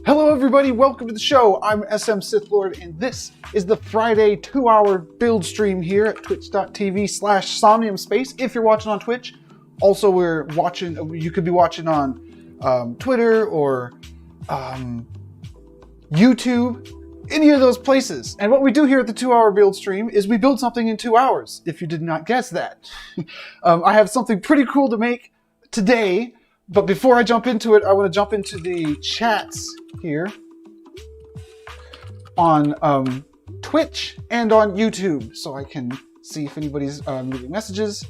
Hello everybody, welcome to the show. I'm SM Sith Lord and this is the Friday 2-hour build stream here at twitch.tv/Somnium Space if you're watching on Twitch. Also, you could be watching on Twitter or YouTube, any of those places. And what we do here at the 2-hour build stream is we build something in 2 hours, if you did not guess that. I have something pretty cool to make today. But before I jump into it, I want to jump into the chats here on Twitch and on YouTube so I can see if anybody's leaving messages.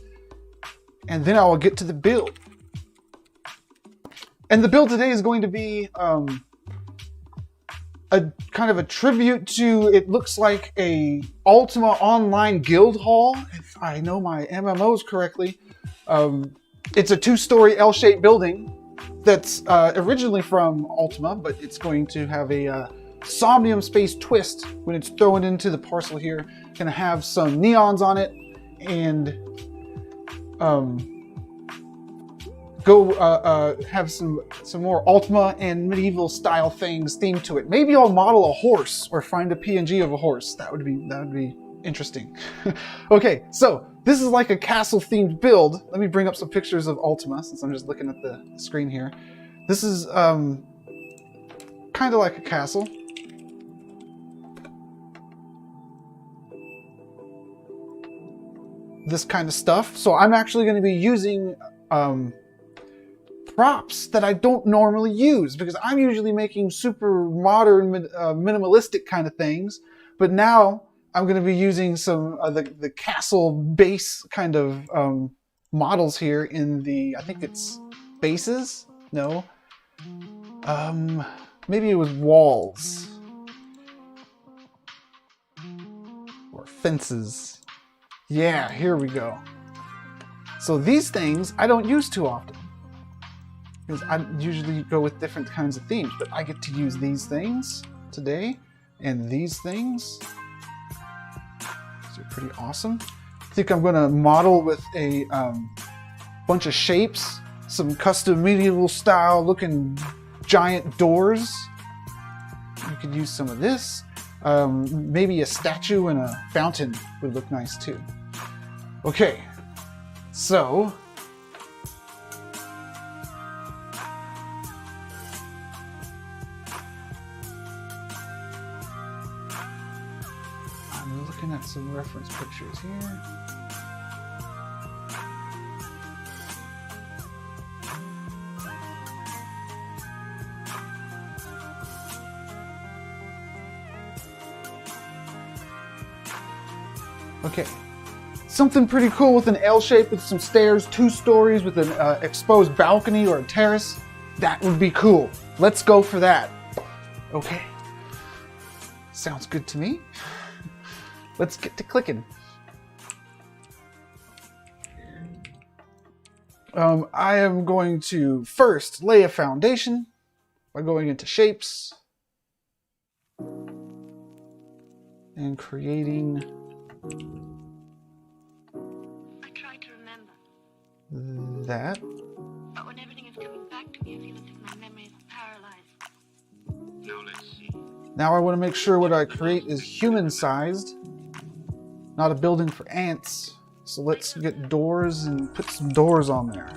And then I will get to the build. And the build today is going to be a kind of a tribute to, it looks like a Ultima Online guild hall, if I know my MMOs correctly. It's a 2-story L-shaped building that's originally from Ultima, but it's going to have a Somnium space twist when it's thrown into the parcel here. Gonna have some neons on it and have some more Ultima and medieval style things themed to it. Maybe I'll model a horse or find a PNG of a horse. That would be interesting. Okay, so this is like a castle themed build. Let me bring up some pictures of Ultima since I'm just looking at the screen here. This is kind of like a castle. This kind of stuff. So I'm actually going to be using props that I don't normally use because I'm usually making super modern, minimalistic kind of things. But now I'm going to be using some the castle base kind of models here in the, I think it's bases? No. Maybe it was walls. Or fences. Yeah, here we go. So these things I don't use too often. Because I usually go with different kinds of themes, but I get to use these things today and these things. They're pretty awesome. I think I'm going to model with a bunch of shapes, some custom medieval style looking giant doors. You could use some of this. Maybe a statue and a fountain would look nice too. Okay, so I'm looking at some reference pictures here. Okay, something pretty cool with an L shape with some stairs, 2 stories with an exposed balcony or a terrace. That would be cool. Let's go for that. Okay, sounds good to me. Let's get to clicking. I am going to first lay a foundation by going into shapes and creating. I try to remember That. but when everything is coming back to me, I feel as if my memory is paralyzed. Now let's see. Now I want to make sure what I create is human-sized, not a building for ants. So let's get doors and put some doors on there.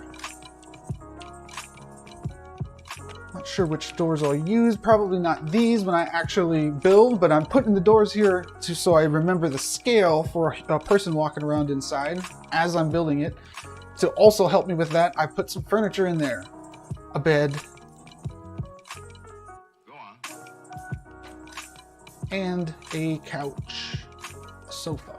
Not sure which doors I'll use. Probably not these when I actually build, but I'm putting the doors here so I remember the scale for a person walking around inside as I'm building it. To also help me with that, I put some furniture in there. A bed. Go on. And a couch. A sofa.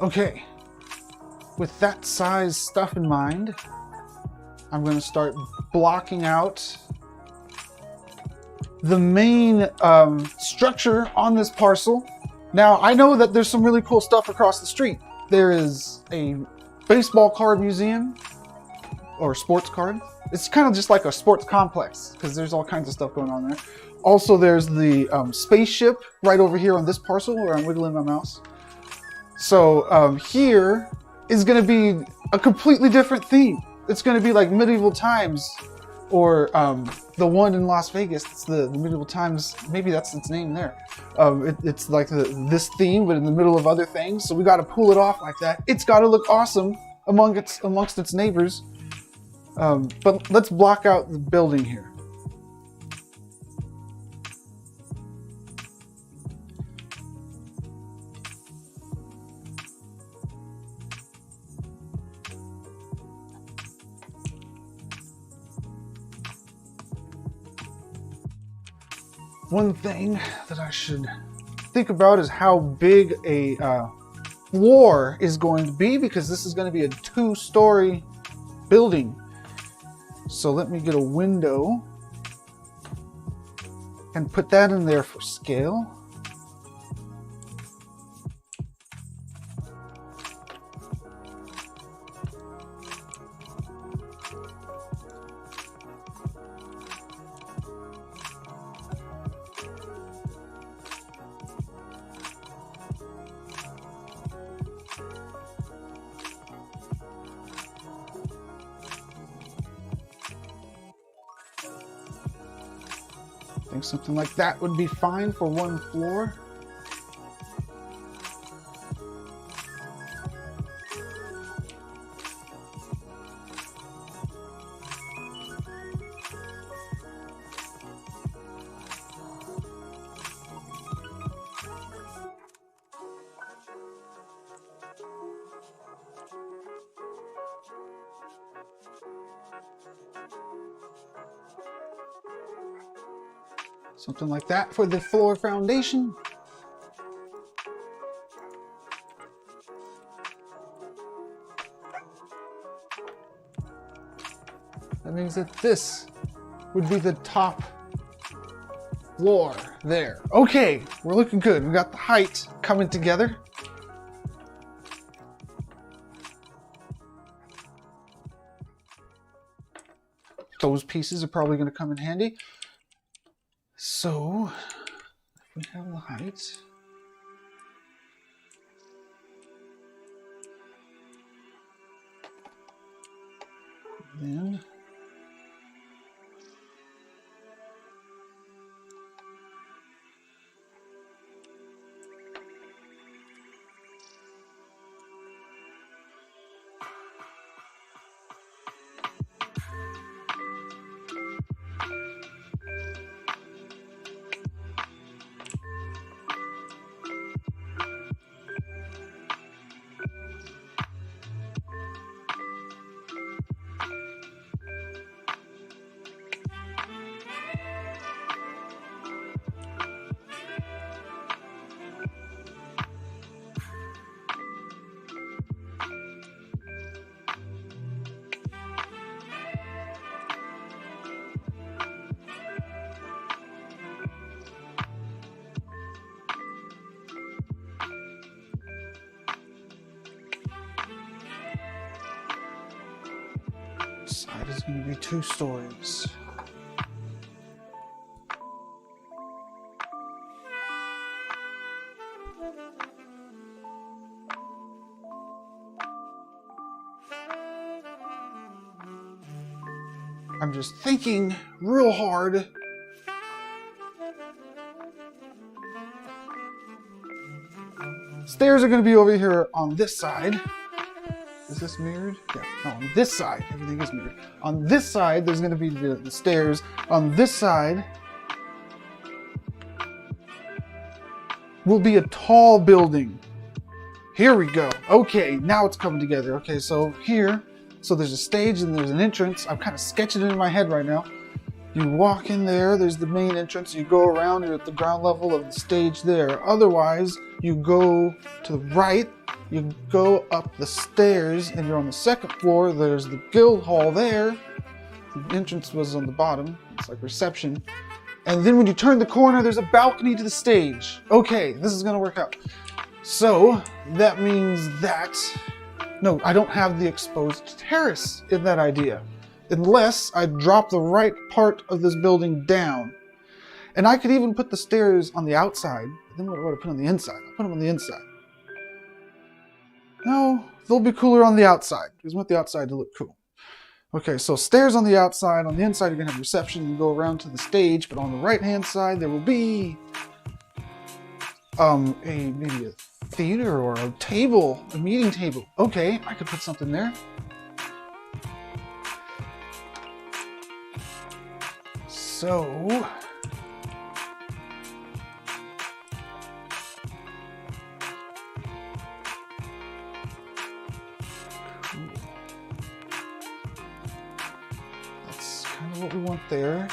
Okay, with that size stuff in mind, I'm going to start blocking out the main structure on this parcel. Now, I know that there's some really cool stuff across the street. There is a baseball card museum, or sports card. It's kind of just like a sports complex, because there's all kinds of stuff going on there. Also, there's the spaceship right over here on this parcel where I'm wiggling my mouse. So here is going to be a completely different theme. It's going to be like medieval times, or the one in Las Vegas. It's the medieval times. Maybe that's its name there. It's like this theme, but in the middle of other things. So we got to pull it off like that. It's got to look awesome amongst its neighbors. But let's block out the building here. One thing that I should think about is how big a floor is going to be, because this is going to be a 2-story building. So let me get a window and put that in there for scale. I think something like that would be fine for one floor. Something like that for the floor foundation. That means that this would be the top floor there. Okay, we're looking good. We got the height coming together. Those pieces are probably going to come in handy. So, if we have the height, then side is going to be 2 stories. I'm just thinking real hard. Stairs are going to be over here on this side. Is this mirrored? Yeah, no, on this side, everything is mirrored. On this side, there's going to be the stairs. On this side will be a tall building. Here we go. Okay, now it's coming together. Okay, so here, so there's a stage and there's an entrance. I'm kind of sketching it in my head right now. You walk in there, there's the main entrance. You go around, you're at the ground level of the stage there. Otherwise, you go to the right, you go up the stairs, and you're on the 2nd floor. There's the guild hall there. The entrance was on the bottom. It's like reception. And then when you turn the corner, there's a balcony to the stage. Okay, this is gonna work out. So that means that, no, I don't have the exposed terrace in that idea, unless I drop the right part of this building down. And I could even put the stairs on the outside. Then what would I put on the inside? I'll put them on the inside. No, they'll be cooler on the outside because I want the outside to look cool. Okay, so stairs on the outside. On the inside, you're going to have reception and go around to the stage. But on the right-hand side, there will be maybe a theater or a table, a meeting table. Okay, I could put something there. So... that's kind of what we want there.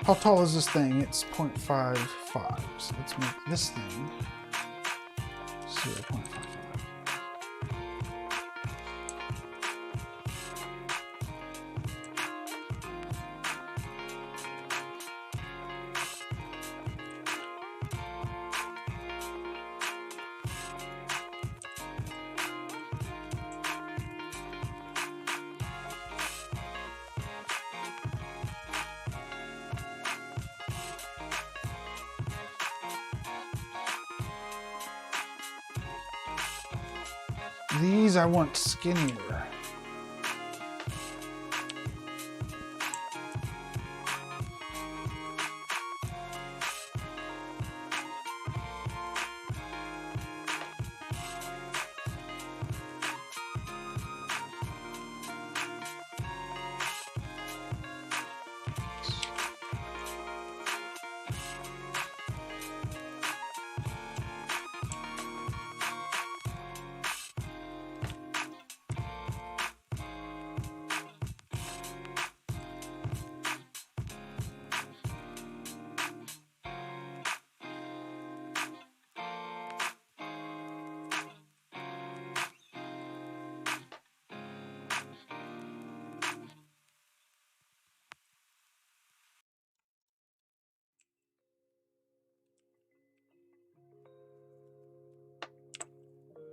How tall is this thing? It's 0.55. So let's make this thing 0.55. These I want skinnier.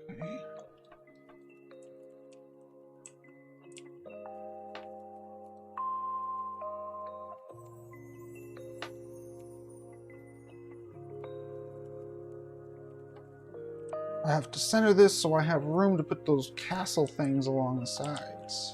Okay. I have to center this so I have room to put those castle things along the sides.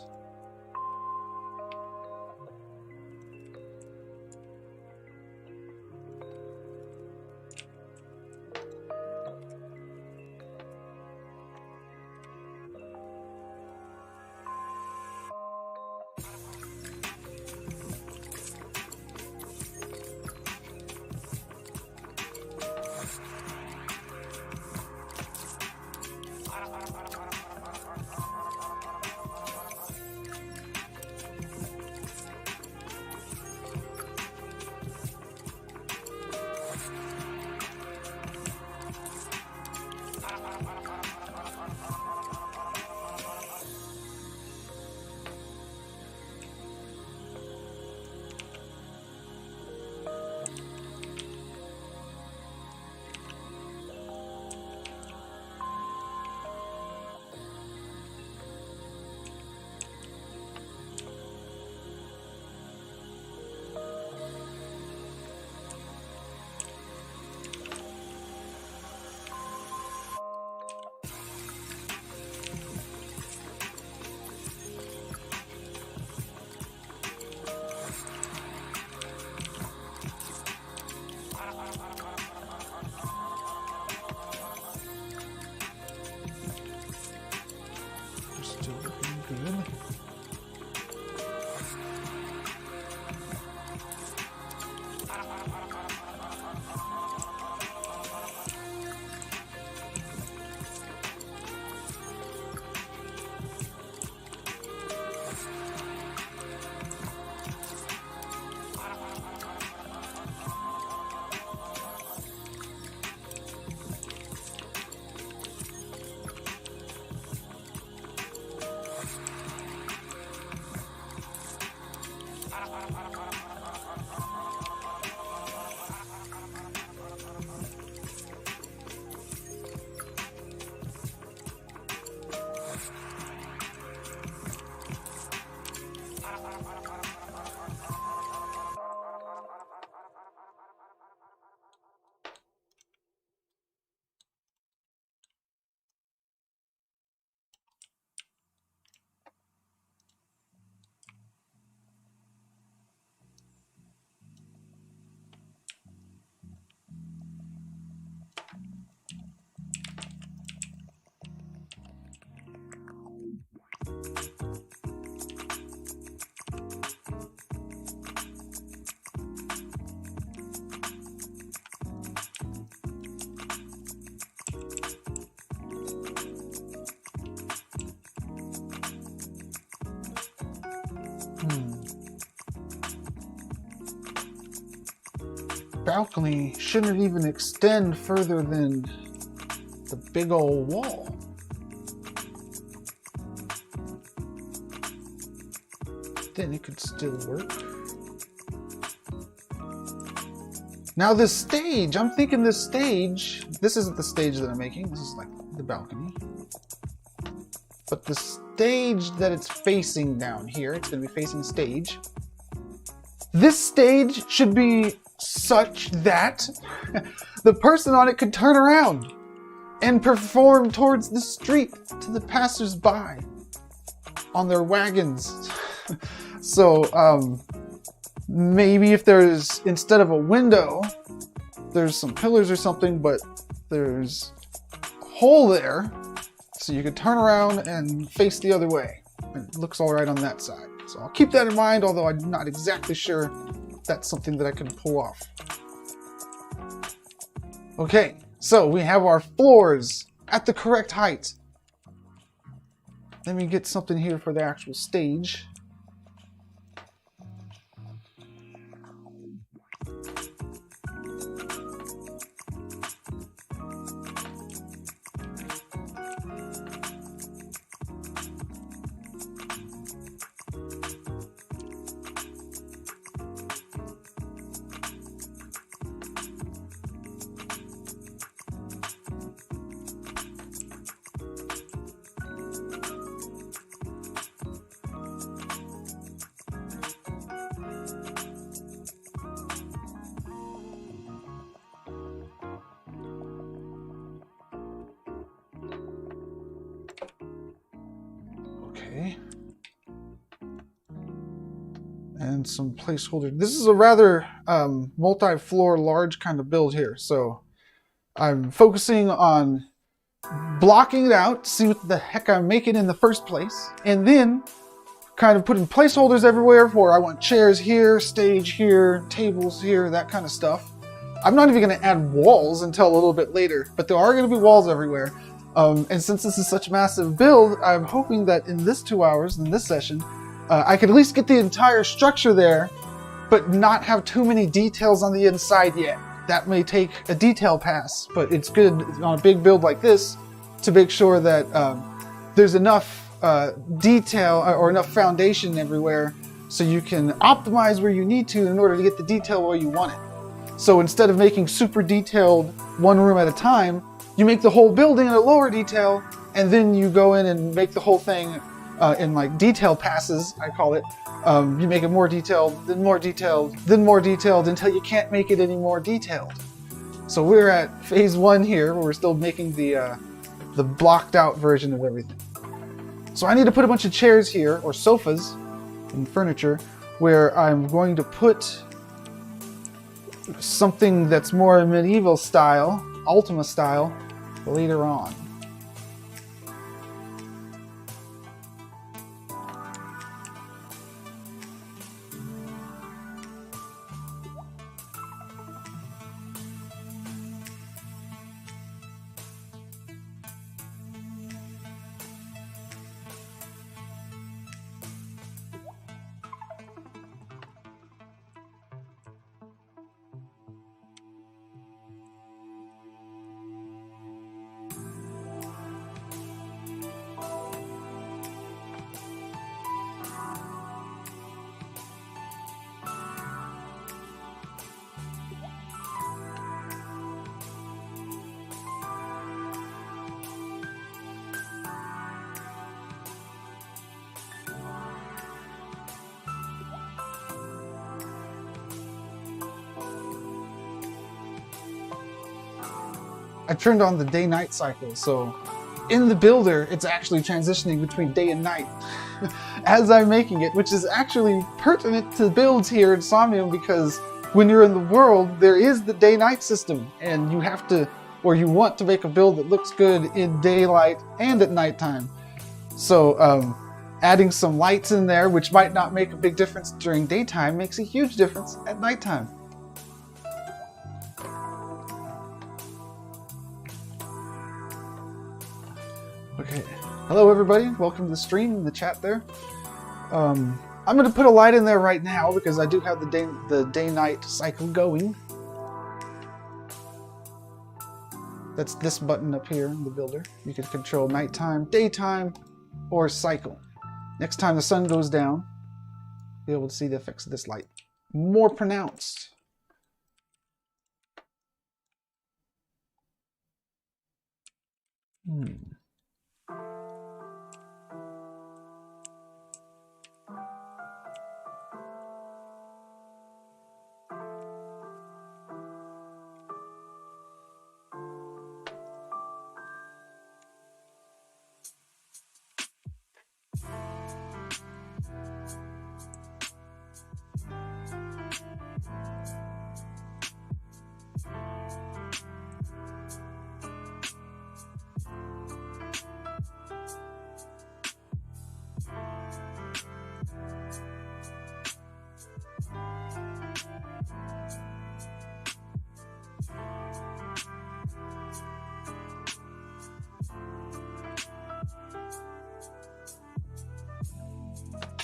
balcony shouldn't even extend further than the big old wall. Then it could still work. Now this stage, I'm thinking this stage, this isn't the stage that I'm making, this is like the balcony. But the stage that it's facing down here, it's gonna be facing the stage. This stage should be such that the person on it could turn around and perform towards the street to the passers-by on their wagons. So, maybe if there's, instead of a window, there's some pillars or something, but there's a hole there, so you could turn around and face the other way. It looks all right on that side. So I'll keep that in mind, although I'm not exactly sure if that's something that I can pull off. Okay, so we have our floors at the correct height. Let me get something here for the actual stage. Okay. And some placeholder. This is a rather multi-floor, large kind of build here. So I'm focusing on blocking it out, see what the heck I'm making in the first place, and then kind of putting placeholders everywhere for I want chairs here, stage here, tables here, that kind of stuff. I'm not even going to add walls until a little bit later, but there are going to be walls everywhere. And since this is such a massive build, I'm hoping that in this 2 hours, in this session, I could at least get the entire structure there, but not have too many details on the inside yet. That may take a detail pass, but it's good on a big build like this to make sure that there's enough detail or enough foundation everywhere so you can optimize where you need to in order to get the detail where you want it. So instead of making super detailed one room at a time, you make the whole building in a lower detail, and then you go in and make the whole thing in like detail passes, I call it. You make it more detailed, then more detailed, then more detailed, until you can't make it any more detailed. So we're at phase 1 here, where we're still making the blocked out version of everything. So I need to put a bunch of chairs here, or sofas, and furniture, where I'm going to put something that's more medieval style, Ultima style, later on. I turned on the day-night cycle, so in the builder, it's actually transitioning between day and night as I'm making it, which is actually pertinent to builds here in Somnium, because when you're in the world, there is the day-night system, and you have to, or you want to make a build that looks good in daylight and at nighttime. So adding some lights in there, which might not make a big difference during daytime, makes a huge difference at nighttime. Okay, hello everybody, welcome to the stream, in the chat there. I'm going to put a light in there right now because I do have the day-night cycle going. That's this button up here in the builder. You can control nighttime, daytime, or cycle. Next time the sun goes down, you'll be able to see the effects of this light more pronounced.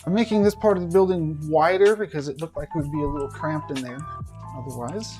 I'm making this part of the building wider because it looked like it would be a little cramped in there otherwise.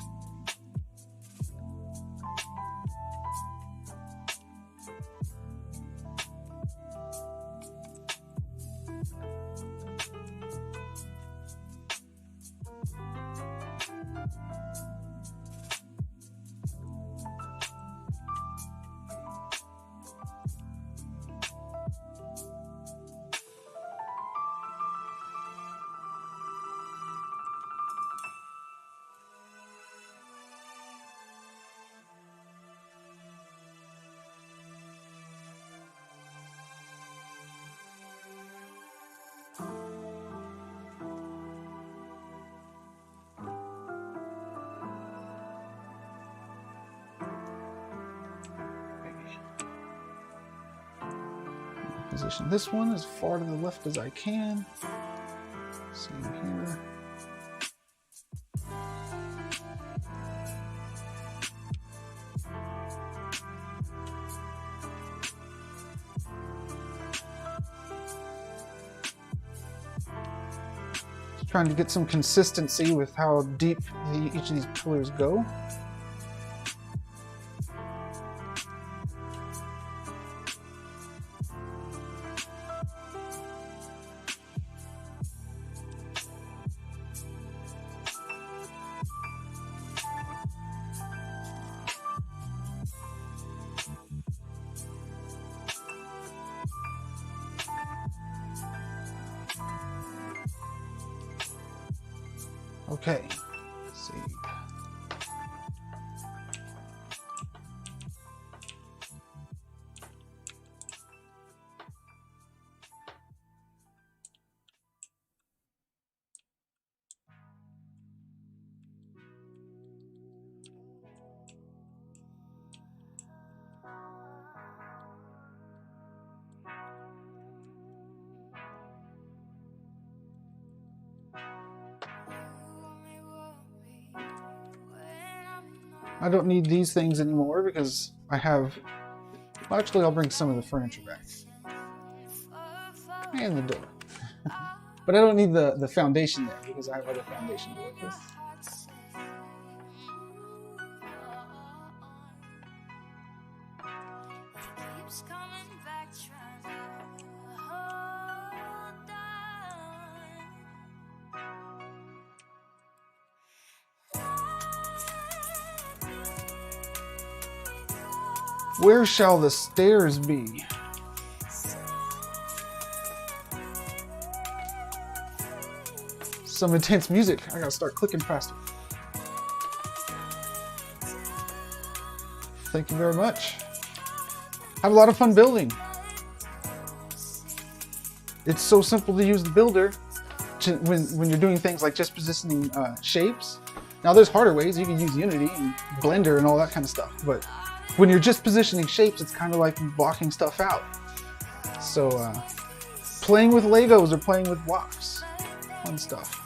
Position this one as far to the left as I can. Same here. Just trying to get some consistency with how deep each of these pillars go. Okay, let's see. I don't need these things anymore because I have, well, actually I'll bring some of the furniture back. And the door. But I don't need the foundation there because I have other foundation to work with. Where shall the stairs be? Some intense music. I gotta start clicking faster. Thank you very much. Have a lot of fun building. It's so simple to use the builder when you're doing things like just positioning shapes. Now there's harder ways. You can use Unity and Blender and all that kind of stuff, but when you're just positioning shapes, it's kind of like blocking stuff out. So playing with Legos or playing with blocks, fun stuff.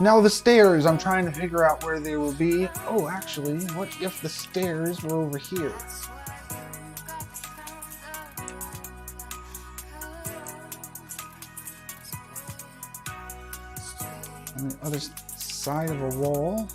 Now the stairs, I'm trying to figure out where they will be. Oh, actually, what if the stairs were over here? On the other side of a wall.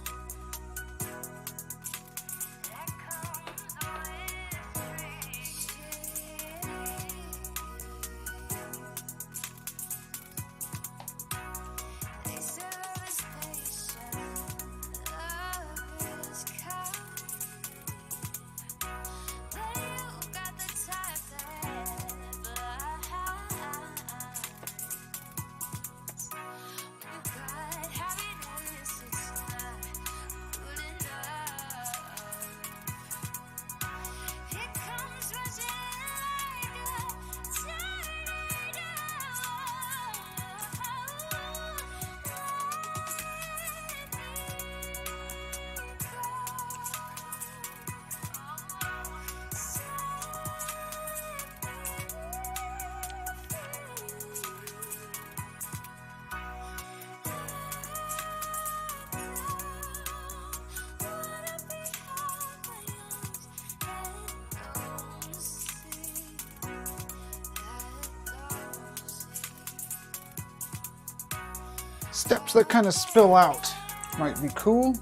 steps that kind of spill out might be cool.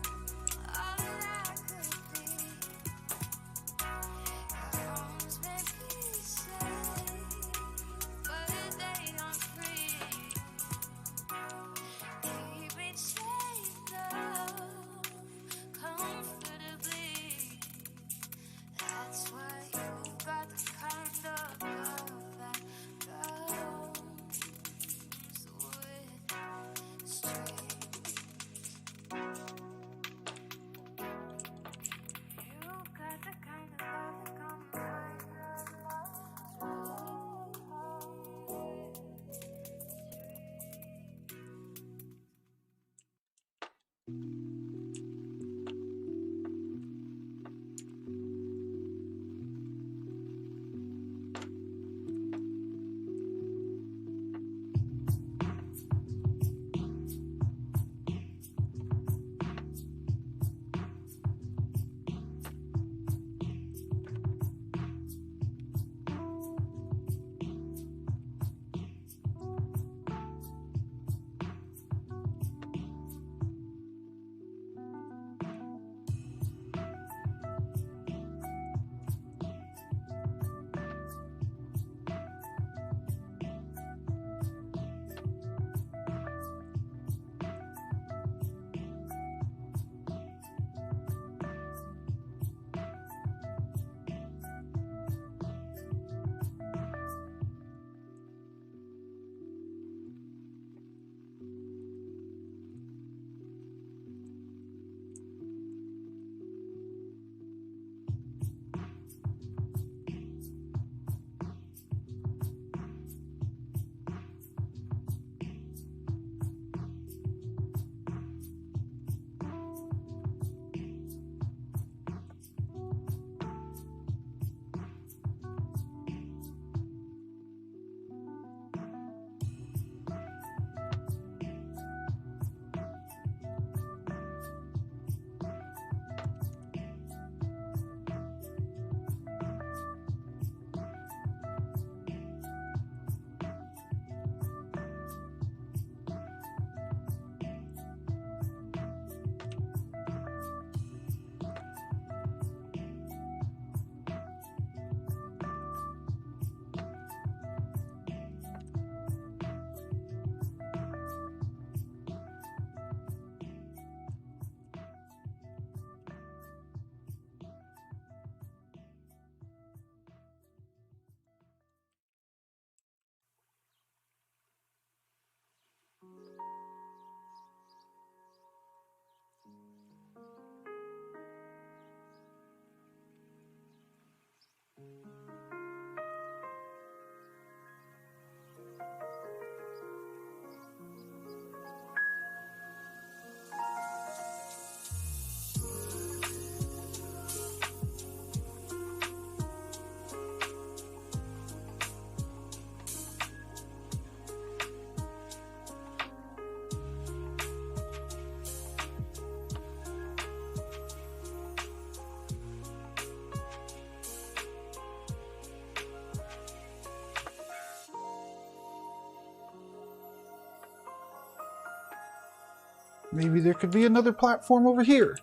Maybe there could be another platform over here.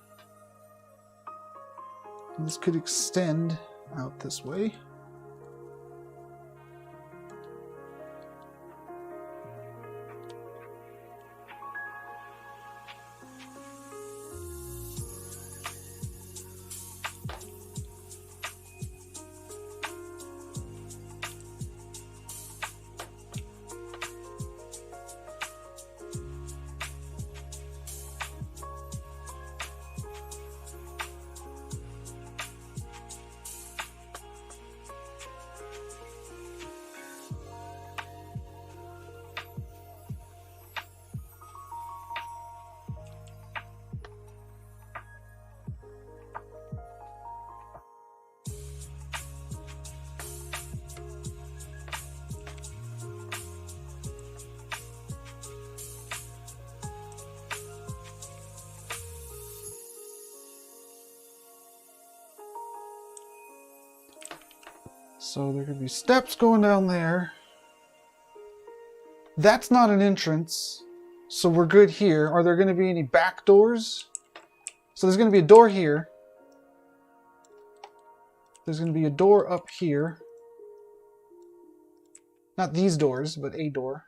This could extend out this way. So there could be steps going down there. That's not an entrance. So we're good here. Are there going to be any back doors? So there's going to be a door here. There's going to be a door up here. Not these doors, but a door.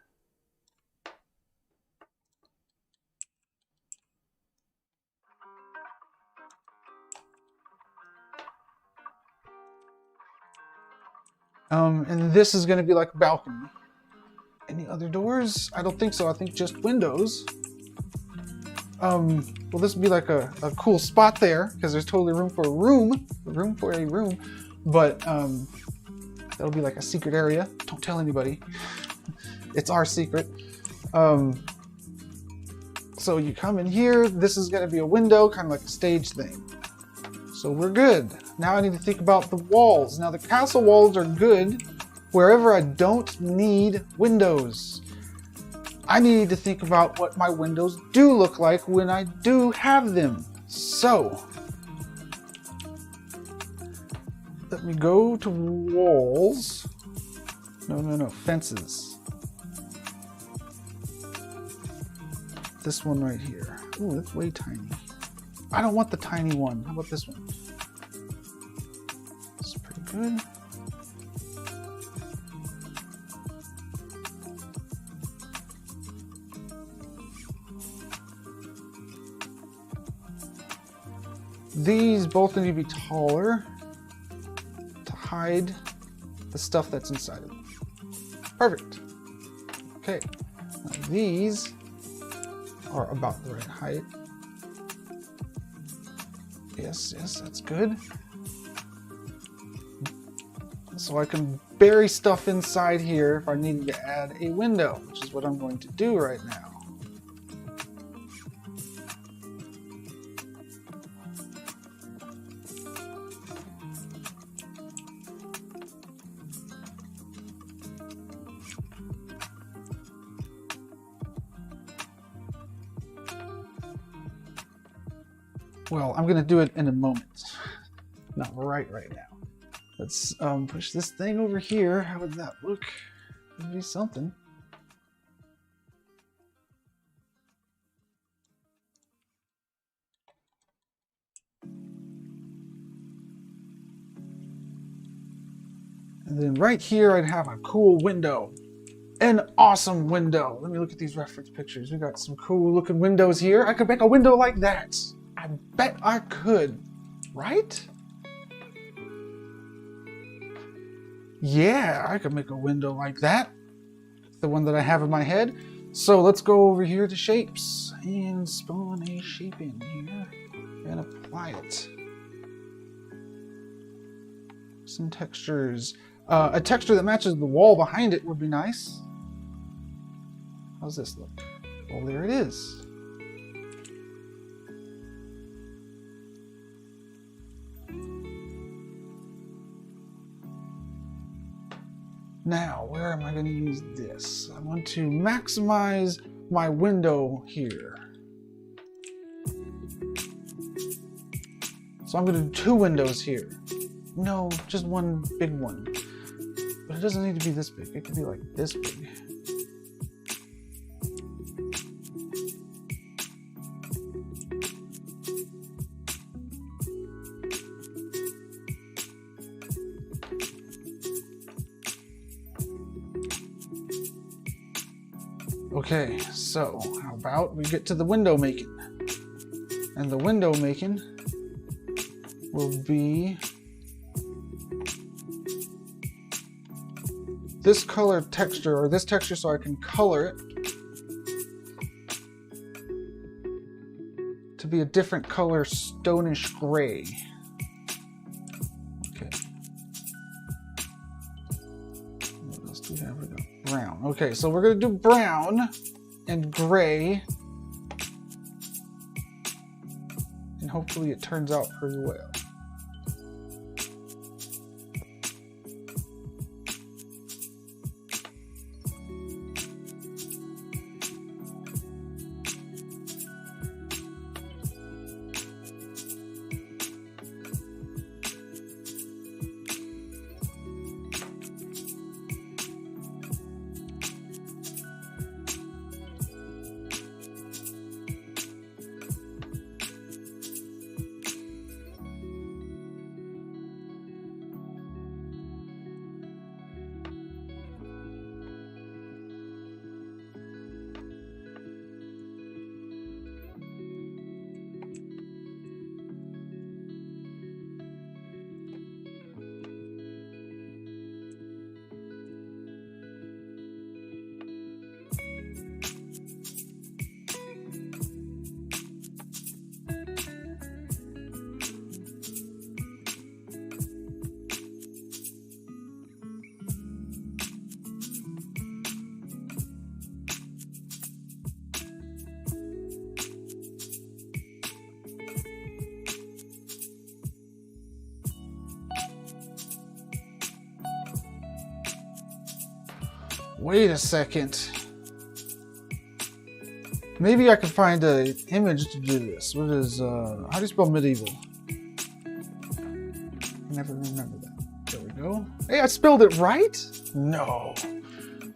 And this is going to be like a balcony. Any other doors? I don't think so. I think just windows. Well, this would be like a cool spot there because there's totally room for a room. But that'll be like a secret area. Don't tell anybody. It's our secret. So you come in here. This is going to be a window, kind of like a stage thing. So we're good. Now I need to think about the walls. Now the castle walls are good wherever I don't need windows. I need to think about what my windows do look like when I do have them. So let me go to walls. No, fences. This one right here. Ooh, that's way tiny. I don't want the tiny one. How about this one? It's pretty good. These both need to be taller to hide the stuff that's inside of them. Perfect. Okay. Now these are about the right height. Yes, that's good. So I can bury stuff inside here if I needed to add a window, which is what I'm going to do right now. Well, I'm gonna do it in a moment. Not right now. Let's push this thing over here. How would that look? It'd be something. And then right here, I'd have a cool window. An awesome window. Let me look at these reference pictures. We got some cool looking windows here. I could make a window like that. I bet I could, right? Yeah, I could make a window like that. The one that I have in my head. So let's go over here to shapes and spawn a shape in here and apply it. Some textures. A texture that matches the wall behind it would be nice. How's this look? Well, there it is. Now, where am I going to use this? I want to maximize my window here. So I'm going to do 2 windows here. No, just one big one. But it doesn't need to be this big. It could be like this big. Okay, so how about we get to the window making? And the window making will be this color texture, or this texture, so I can color it to be a different color, stonish gray. Okay. What else do we have? We got brown. Okay, so we're going to do brown and gray. And hopefully it turns out pretty well. Wait a second. Maybe I can find an image to do this. What is, how do you spell medieval? Never remember that. There we go. Hey, I spelled it right? No.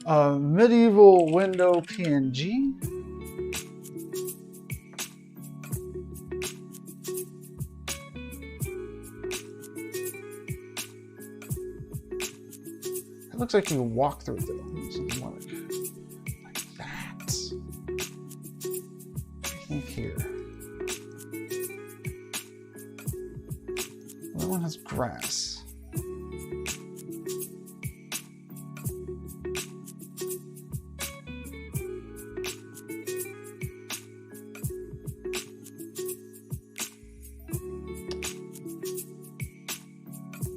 Medieval window PNG. It looks like you can walk through it though. Something more like that. I think here. That one has grass.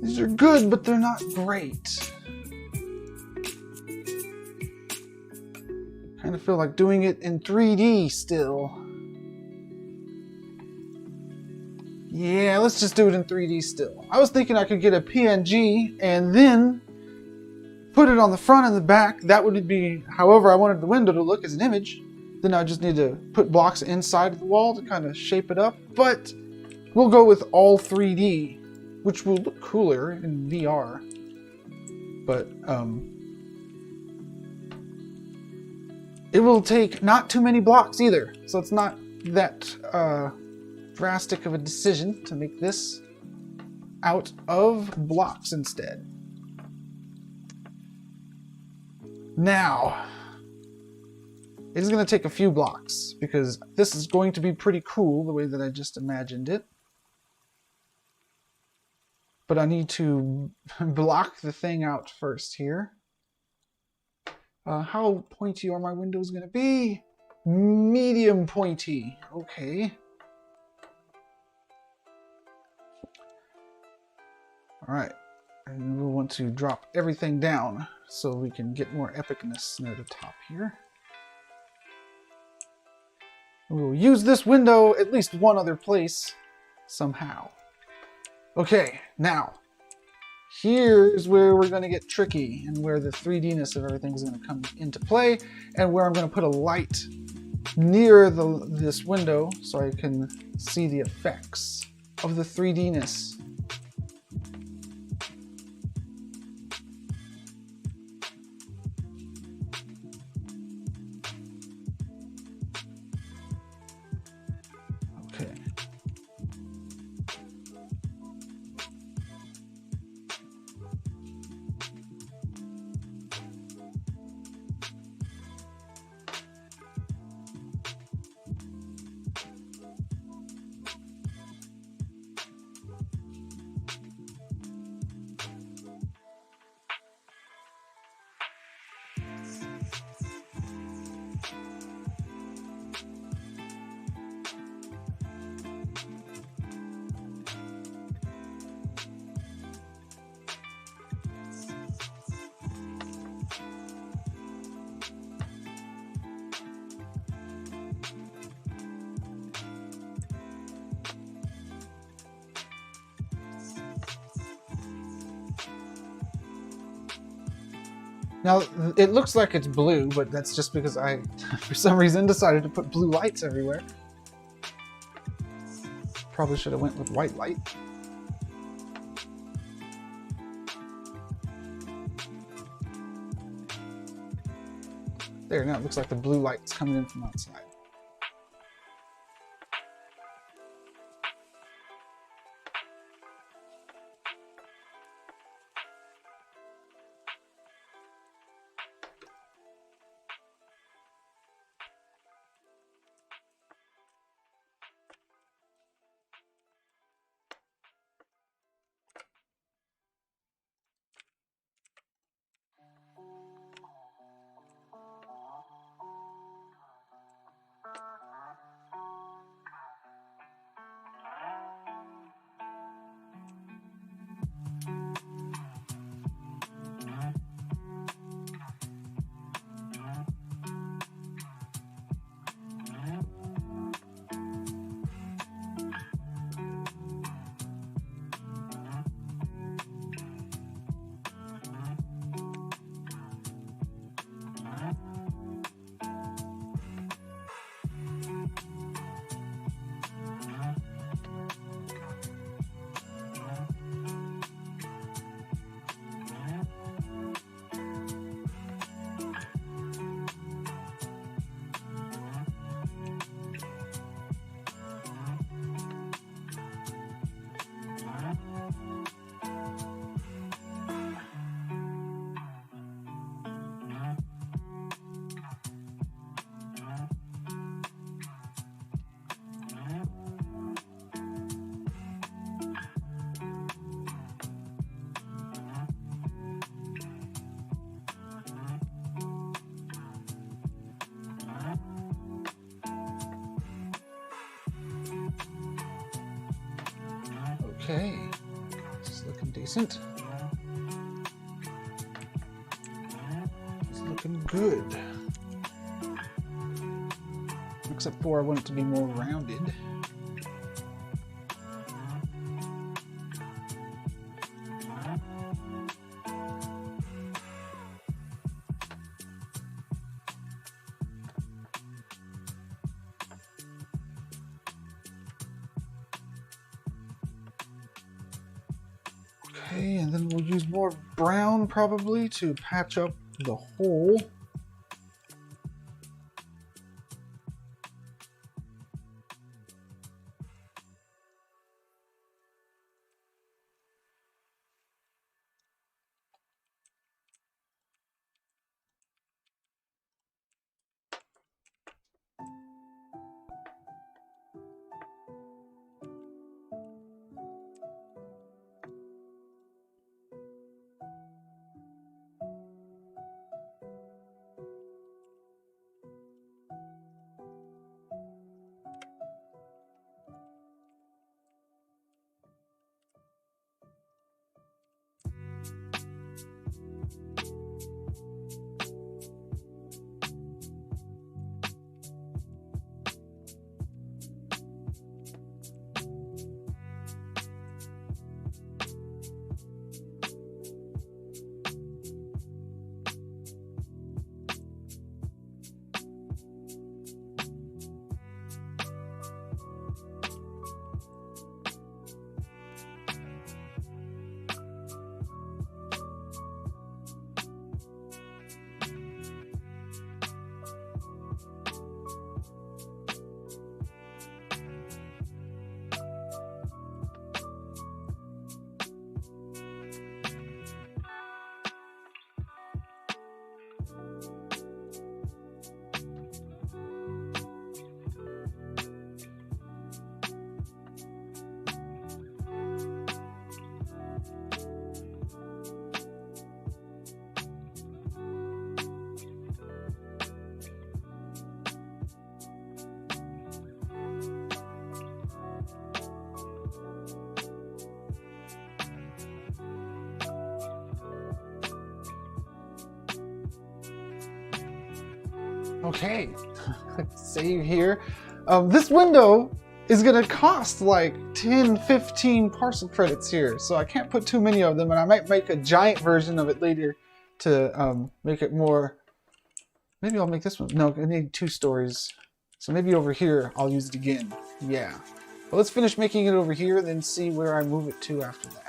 These are good, but they're not great. Kind of feel like doing it in 3D still. Yeah, let's just do it in 3D still. I was thinking I could get a PNG and then put it on the front and the back. That would be however I wanted the window to look as an image. Then I just need to put blocks inside of the wall to kind of shape it up. But we'll go with all 3D, which will look cooler in VR. But it will take not too many blocks either. So it's not that drastic of a decision to make this out of blocks instead. Now, it is going to take a few blocks because this is going to be pretty cool the way that I just imagined it. But I need to block the thing out first here. How pointy are my windows going to be? Medium pointy. Okay. Alright. And we'll want to drop everything down so we can get more epicness near the top here. We'll use this window at least one other place somehow. Okay, now, here's where we're going to get tricky and where the 3D-ness of everything is going to come into play and where I'm going to put a light near this window so I can see the effects of the 3D-ness. Okay. Now, it looks like it's blue, but that's just because I, for some reason, decided to put blue lights everywhere. Probably should have went with white light. There, now it looks like the blue light's coming in from outside. Okay, this is looking decent. It's looking good. Except for I want it to be more rounded. Okay, and then we'll use more brown probably to patch up the hole. Okay, save here. This window is gonna cost like 10, 15 parcel credits here, so I can't put too many of them, and I might make a giant version of it later to make it more. Maybe I'll make this one. No, I need 2 stories. So maybe over here I'll use it again. Yeah. Well, let's finish making it over here, then see where I move it to after that.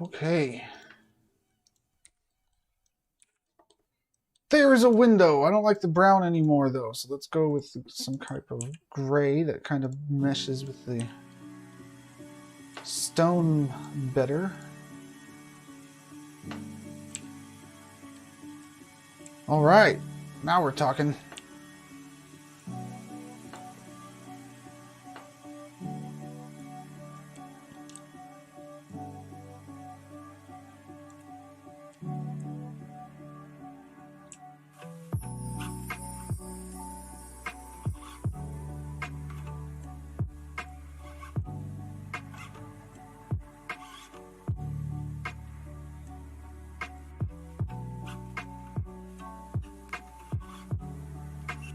Okay. There is a window. I don't like the brown anymore, though. So let's go with some type of gray that kind of meshes with the stone better. All right. Now we're talking.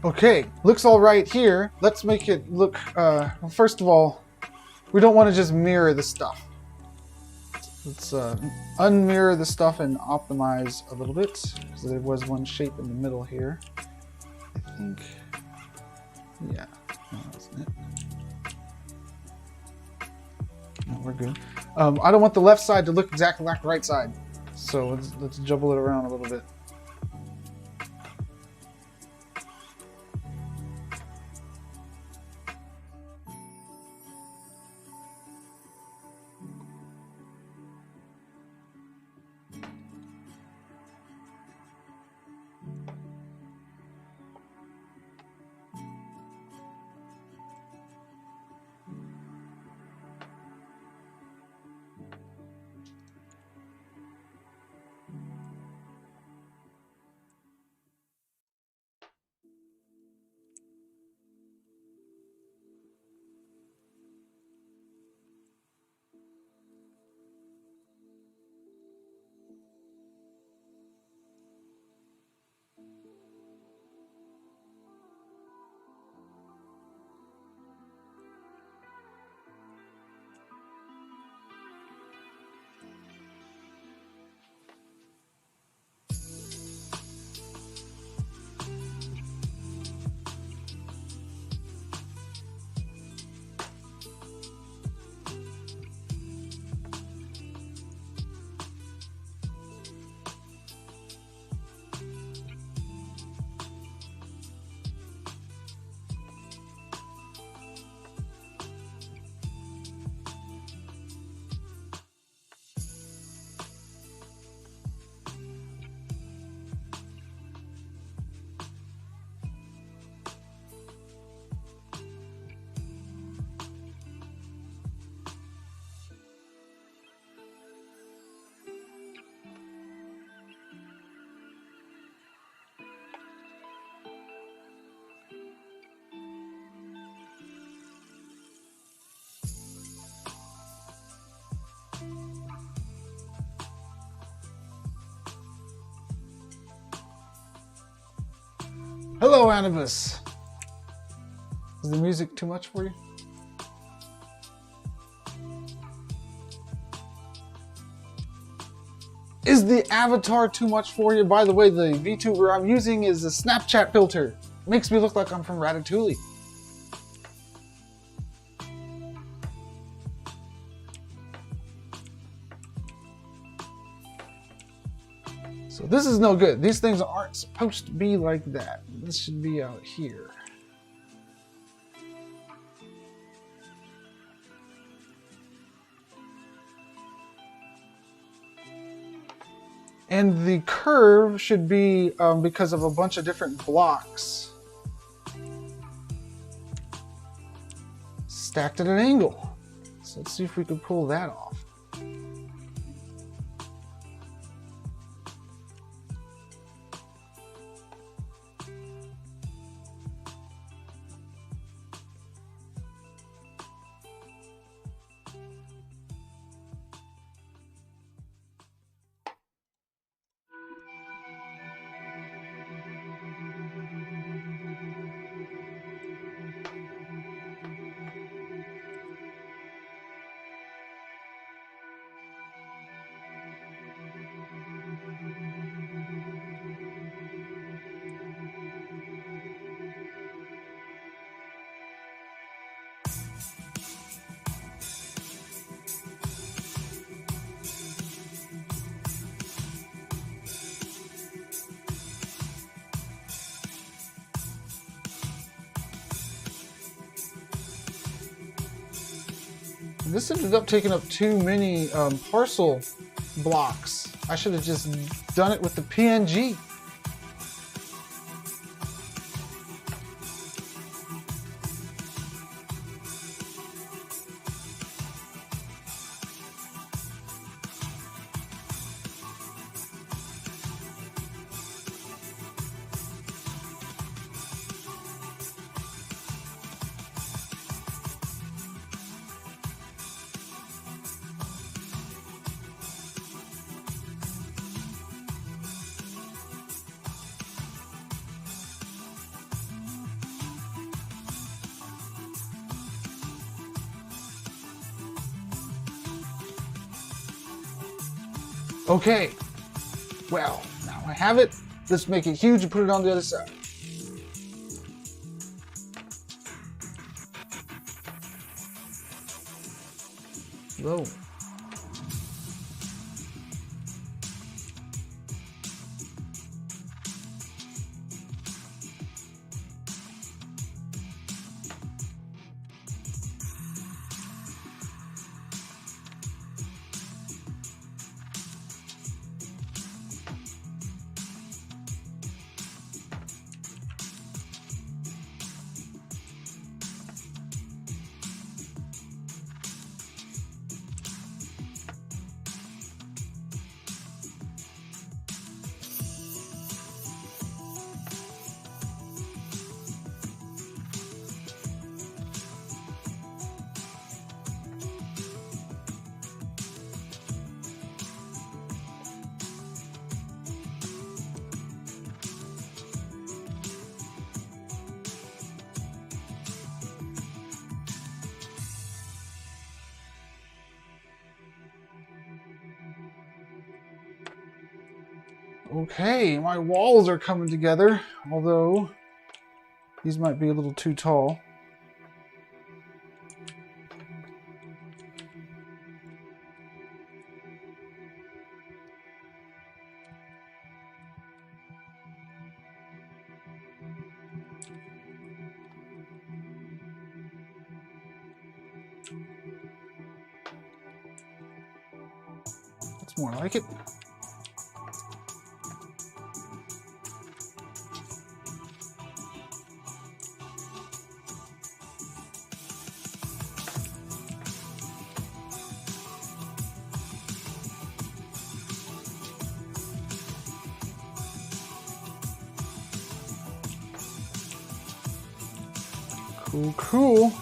Okay, looks all right here. Let's make it look, well, first of all, we don't want to just mirror the stuff. Let's unmirror the stuff and optimize a little bit, because there was one shape in the middle here. I think, yeah, no, that wasn't it. No, we're good. I don't want the left side to look exactly like the right side, so let's juggle it around a little bit. Hello, Anubis. Is the music too much for you? Is the avatar too much for you? By the way, the VTuber I'm using is a Snapchat filter. Makes me look like I'm from Ratatouille. So this is no good. These things aren't supposed to be like that. This should be out here. And the curve should be because of a bunch of different blocks stacked at an angle. So let's see if we can pull that off. This ended up taking up too many parcel blocks. I should have just done it with the PNG. Okay, well, now I have it. Let's make it huge and put it on the other side. Whoa. Okay, my walls are coming together, although these might be a little too tall. That's more like it. Cool, cool.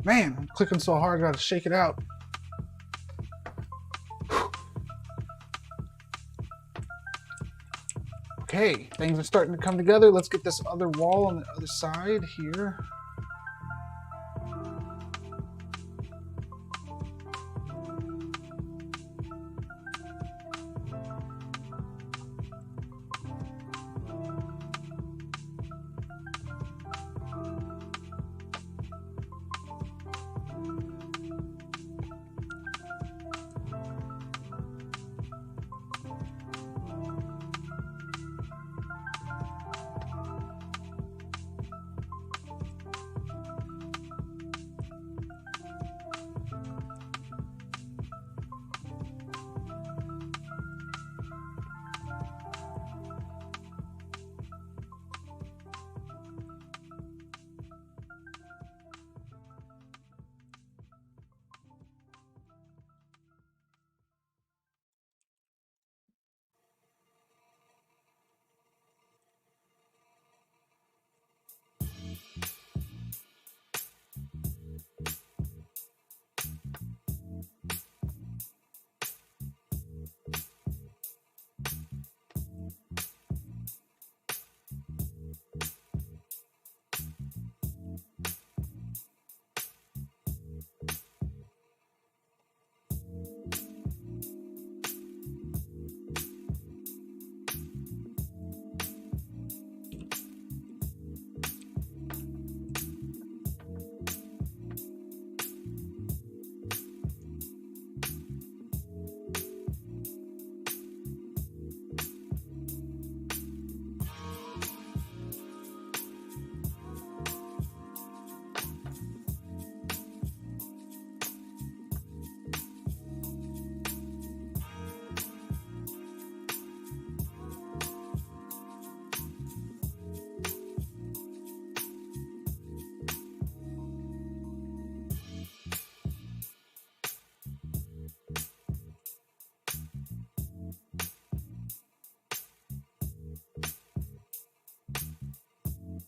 Man, I'm clicking so hard, I gotta shake it out. Okay, things are starting to come together. Let's get this other wall on the other side here.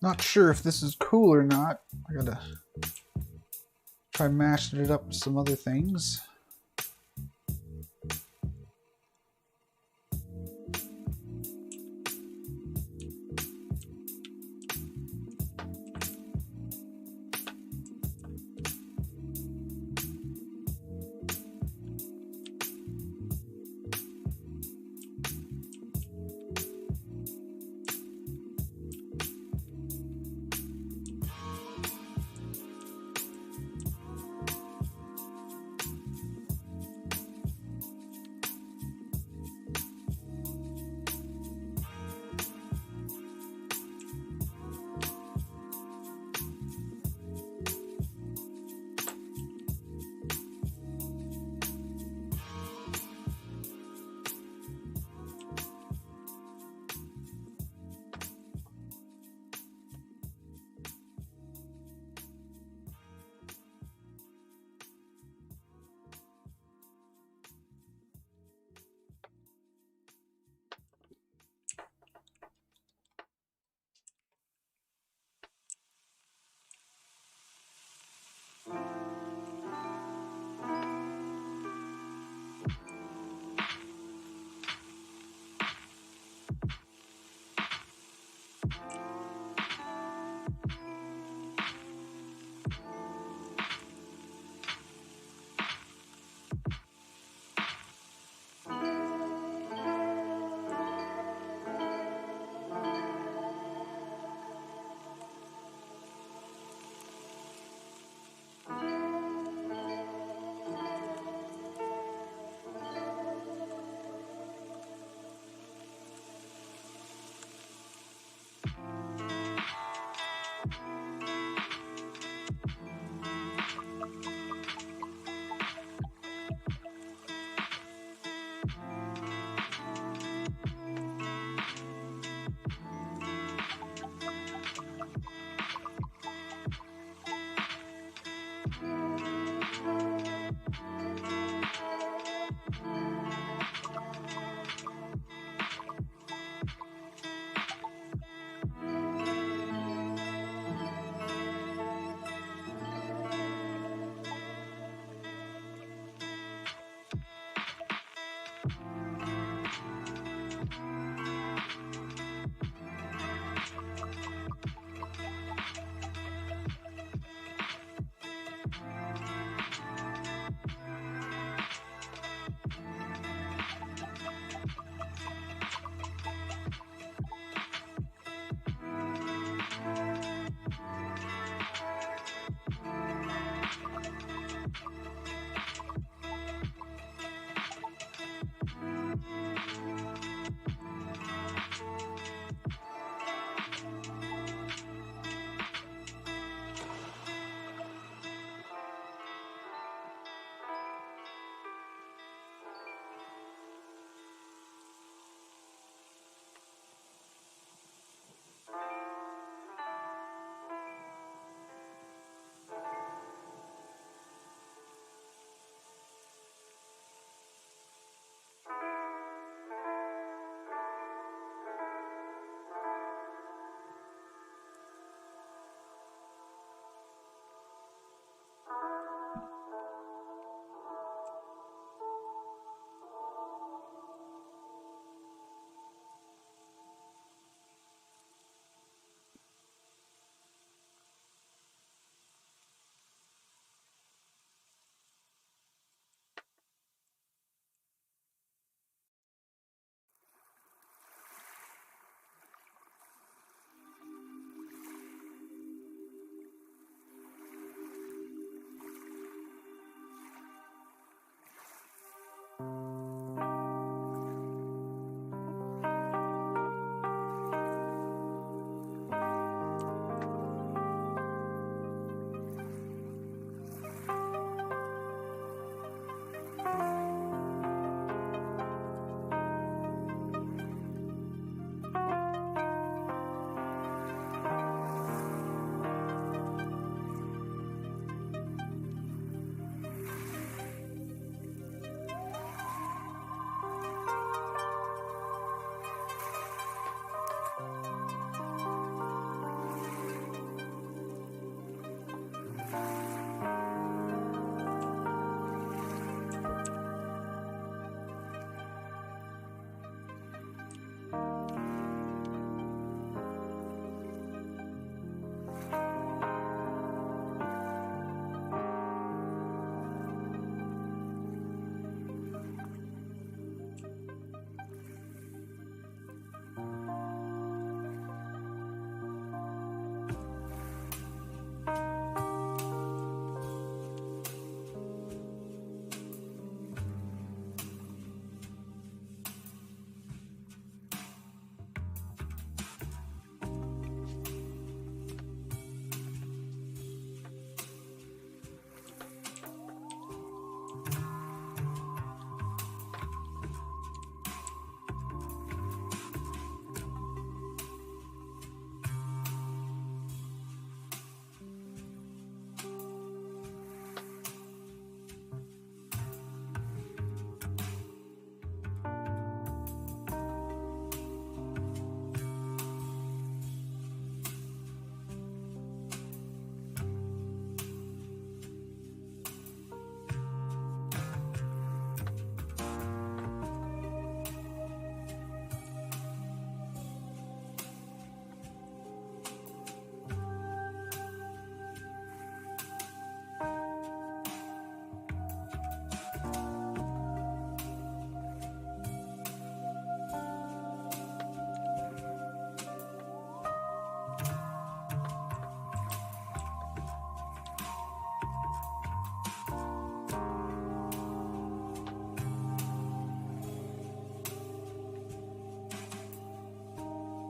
Not sure if this is cool or not. I gotta try mashing it up with some other things.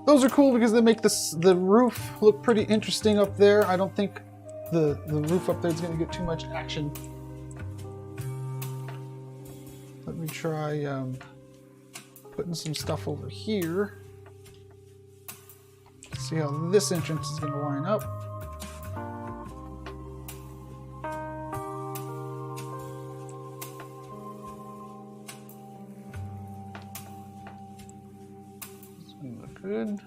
those are cool because they make the roof look pretty interesting up there. I don't think the roof up there is going to get too much action. Let me try putting some stuff over here. See how this entrance is going to line up. It's going to look good.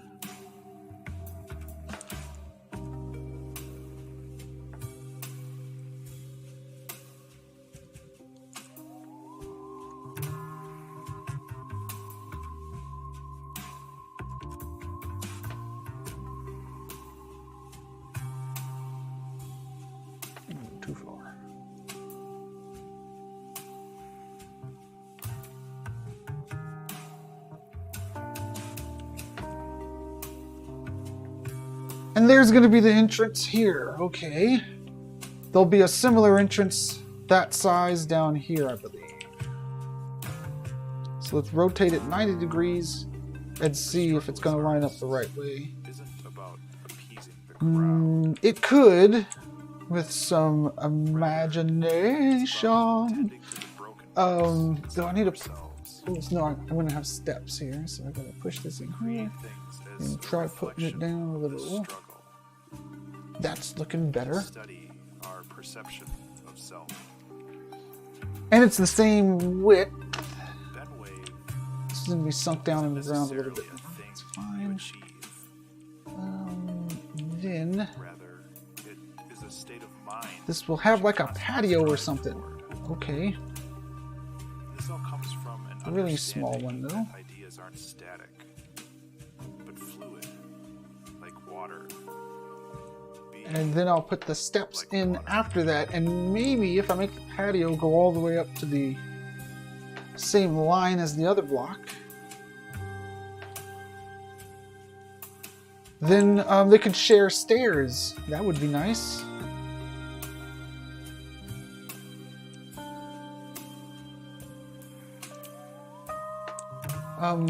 Too far. And there's going to be the entrance here. Okay. There'll be a similar entrance that size down here, I believe. So let's rotate it 90 degrees and see if it's going to line up the right way. Isn't about appeasing the crowd. It could. With some imagination. Do I need a... No, I'm going to have steps here, so I got to push this in here and try putting it down a little. That's looking better. Study our perception of self. And it's the same width. That wave This is going to be sunk down in the ground a little bit. necessarily a That's thing to fine. achieve, Then rather it is a state of mind. this will have like a patio or something. Okay. This all comes from an A really small one, understanding though. that ideas aren't static, but fluid, like water. Being And then I'll put the steps in after that, and maybe if I make the patio go all the way up to the same line as the other block, then they could share stairs. That would be nice.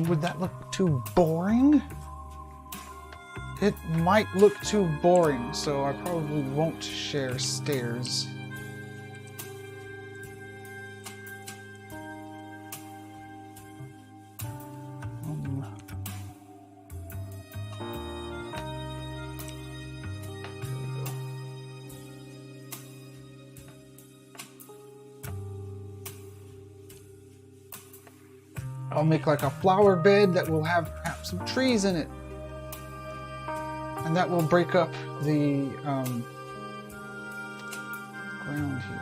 Would that look too boring? It might look too boring, so I probably won't share stairs. I'll make like a flower bed that will have perhaps some trees in it. And that will break up the ground here.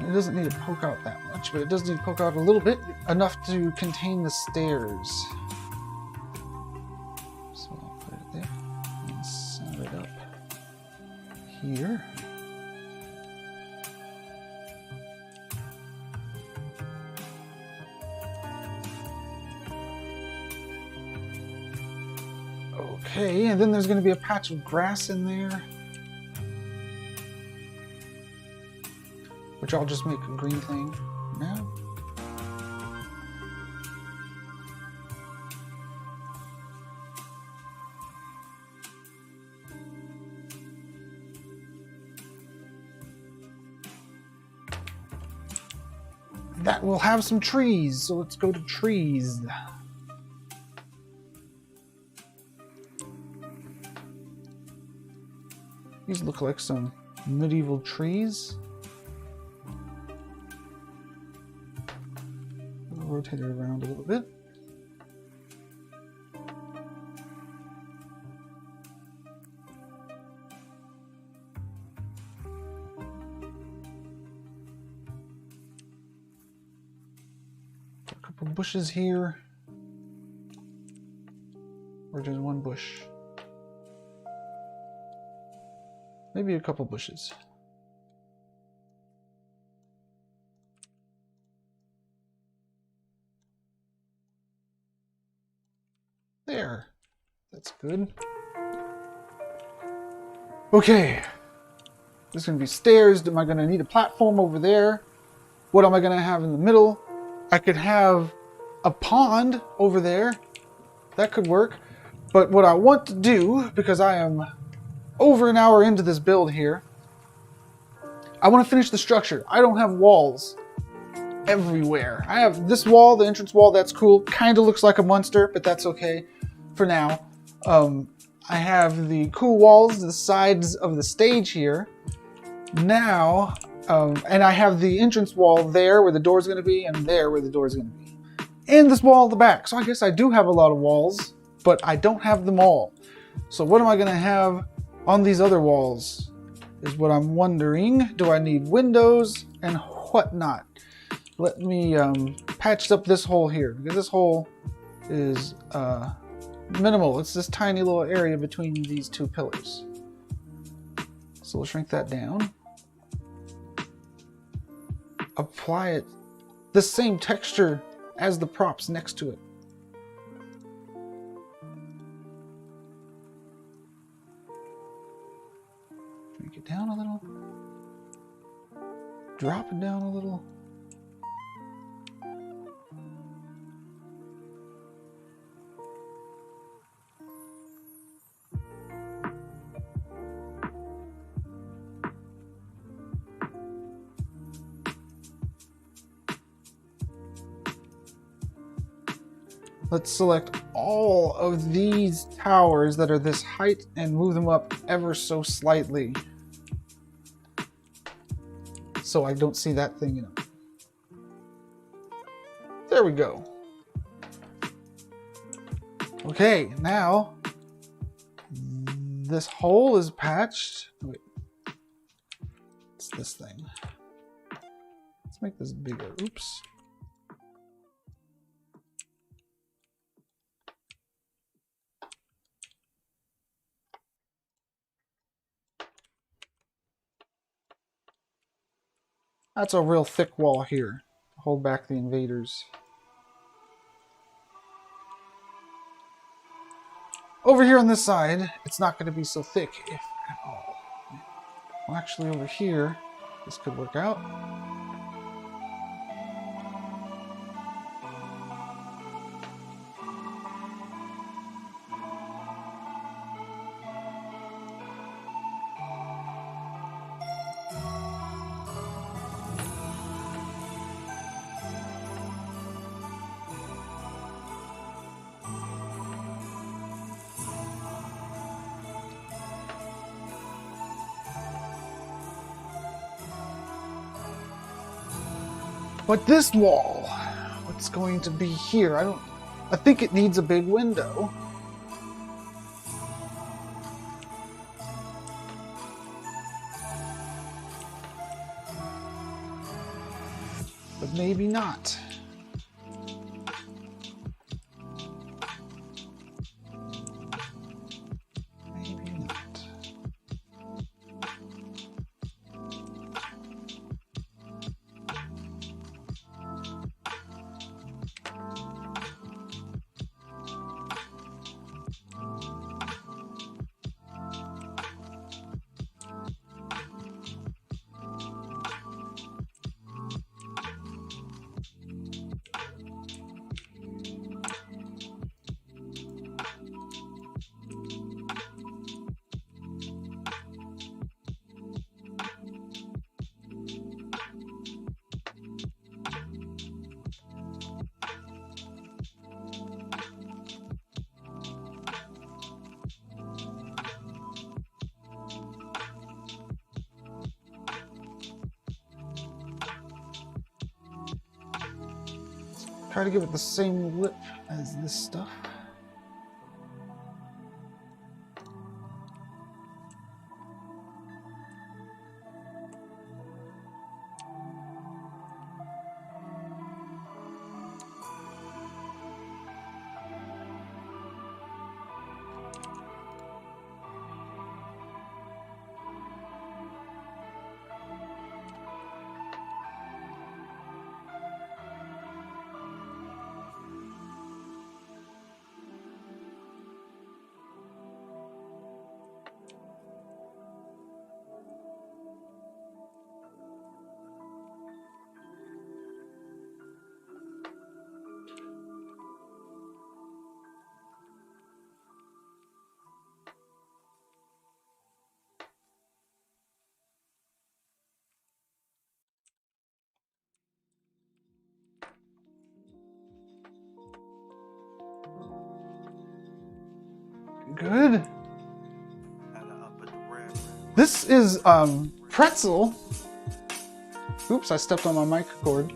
It doesn't need to poke out that much, but it does need to poke out a little bit, enough to contain the stairs. So I'll put it there and set it up here. Okay, and then there's going to be a patch of grass in there, which I'll just make a green thing now. That will have some trees, so let's go to trees. These look like some medieval trees. I'll rotate it around a little bit. A couple bushes here. Or just one bush. Maybe a couple bushes. There. That's good. Okay. There's going to be stairs. Am I going to need a platform over there? What am I going to have in the middle? I could have a pond over there. That could work. But what I want to do, because I am over an hour into this build here, I want to finish the structure. I don't have walls everywhere. I have this wall, the entrance wall, that's cool. Kind of looks like a monster, but that's okay for now. I have the cool walls to the sides of the stage here. Now, and I have the entrance wall there where the door's going to be, and there where the door's going to be. And this wall at the back. So I guess I do have a lot of walls, but I don't have them all. So what am I going to have on these other walls is what I'm wondering. Do I need windows and whatnot? Let me patch up this hole here, because this hole is minimal. It's this tiny little area between these two pillars. So we'll shrink that down. Apply it the same texture as the props next to it. Shrink it down a little. Drop it down a little. Let's select all of these towers that are this height and move them up ever so slightly. So I don't see that thing, There we go. Okay, now this hole is patched. Wait, it's this thing. Let's make this bigger. Oops. That's a real thick wall here to hold back the invaders. Over here on this side, it's not going to be so thick, if at all. Well, actually over here, this could work out. But this wall, what's going to be here? I think it needs a big window. But maybe not. Maybe not. Try to give it the same lip as this stuff. Good. And up at the rim. This is Pretzel. Oops, I stepped on my mic cord.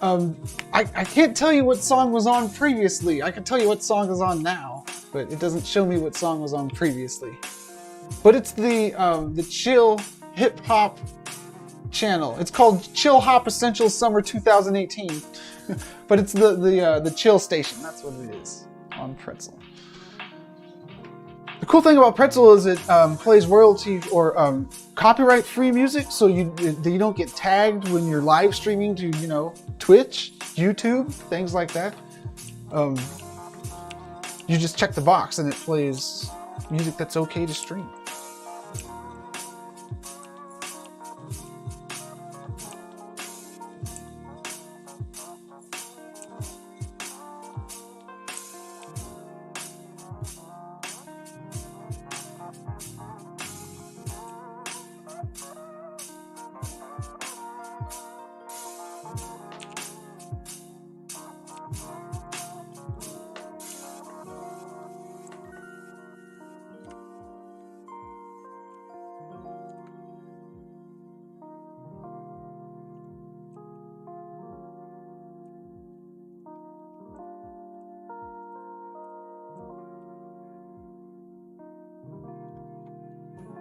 I can't tell you what song was on previously. I can tell you what song is on now, but it doesn't show me what song was on previously. But it's the Chill Hip Hop channel. It's called Chill Hop Essentials Summer 2018. But it's the Chill station. That's what it is on Pretzel. The cool thing about Pretzel is it plays royalty or copyright-free music, so you don't get tagged when you're live streaming to, you know, Twitch, YouTube, things like that. You just check the box and it plays music that's okay to stream.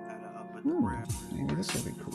And up at the rim. Maybe this will be cool.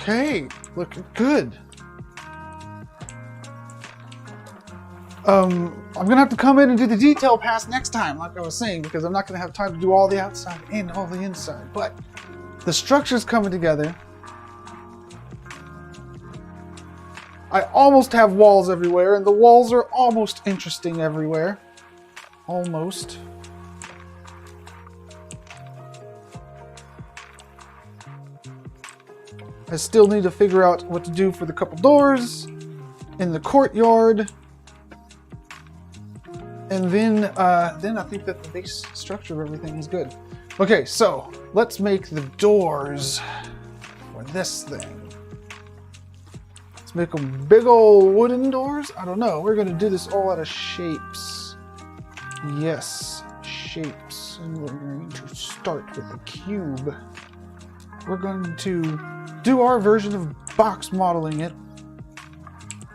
Okay, looking good. I'm gonna have to come in and do the detail pass next time, like I was saying, because I'm not gonna have time to do all the outside and all the inside. But the structure's coming together. I almost have walls everywhere, and the walls are almost interesting everywhere. Almost. I still need to figure out what to do for the couple doors in the courtyard. And then I think that the base structure of everything is good. Okay, so let's make the doors for this thing. Let's make them big old wooden doors. I don't know. We're going to do this all out of shapes. Yes, shapes. And we're going to start with a cube. We're going to do our version of box modeling it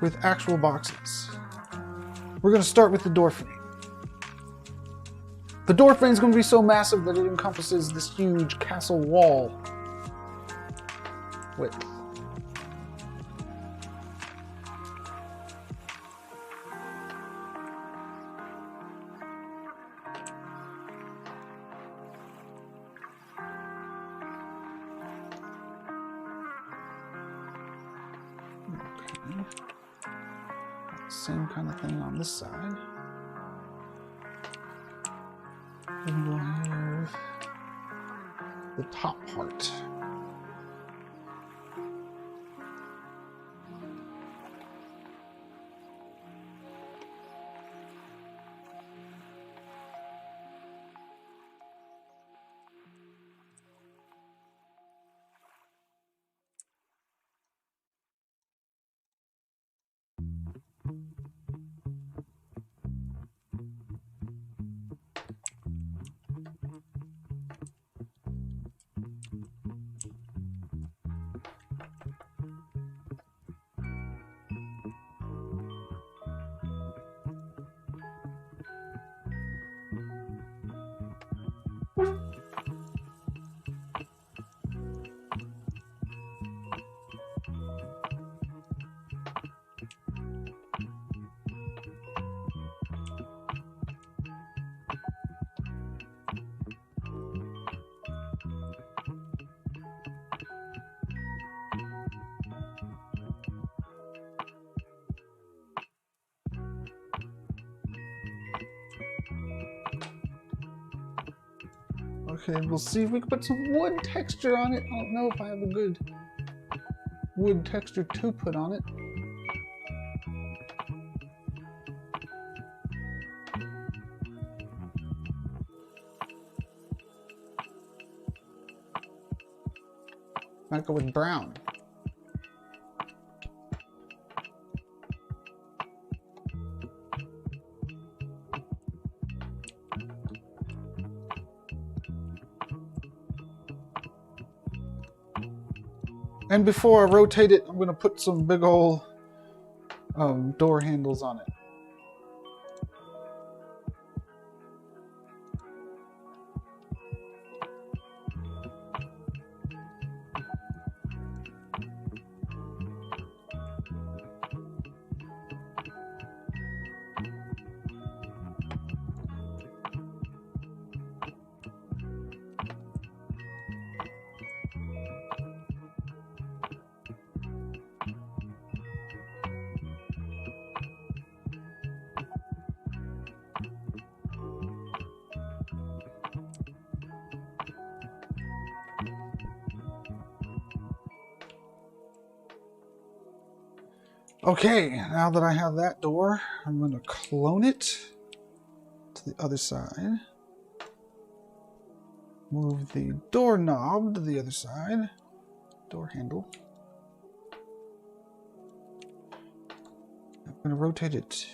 with actual boxes. We're going to start with the door frame. The door frame is going to be so massive that it encompasses this huge castle wall width. Okay. Same kind of thing on this side. And we'll have the top part. Okay, we'll see if we can put some wood texture on it. I don't know if I have a good wood texture to put on it. Might go with brown. And before I rotate it, I'm going to put some big old door handles on it. Okay, now that I have that door, I'm going to clone it to the other side. Move the doorknob to the other side. Door handle. I'm going to rotate it.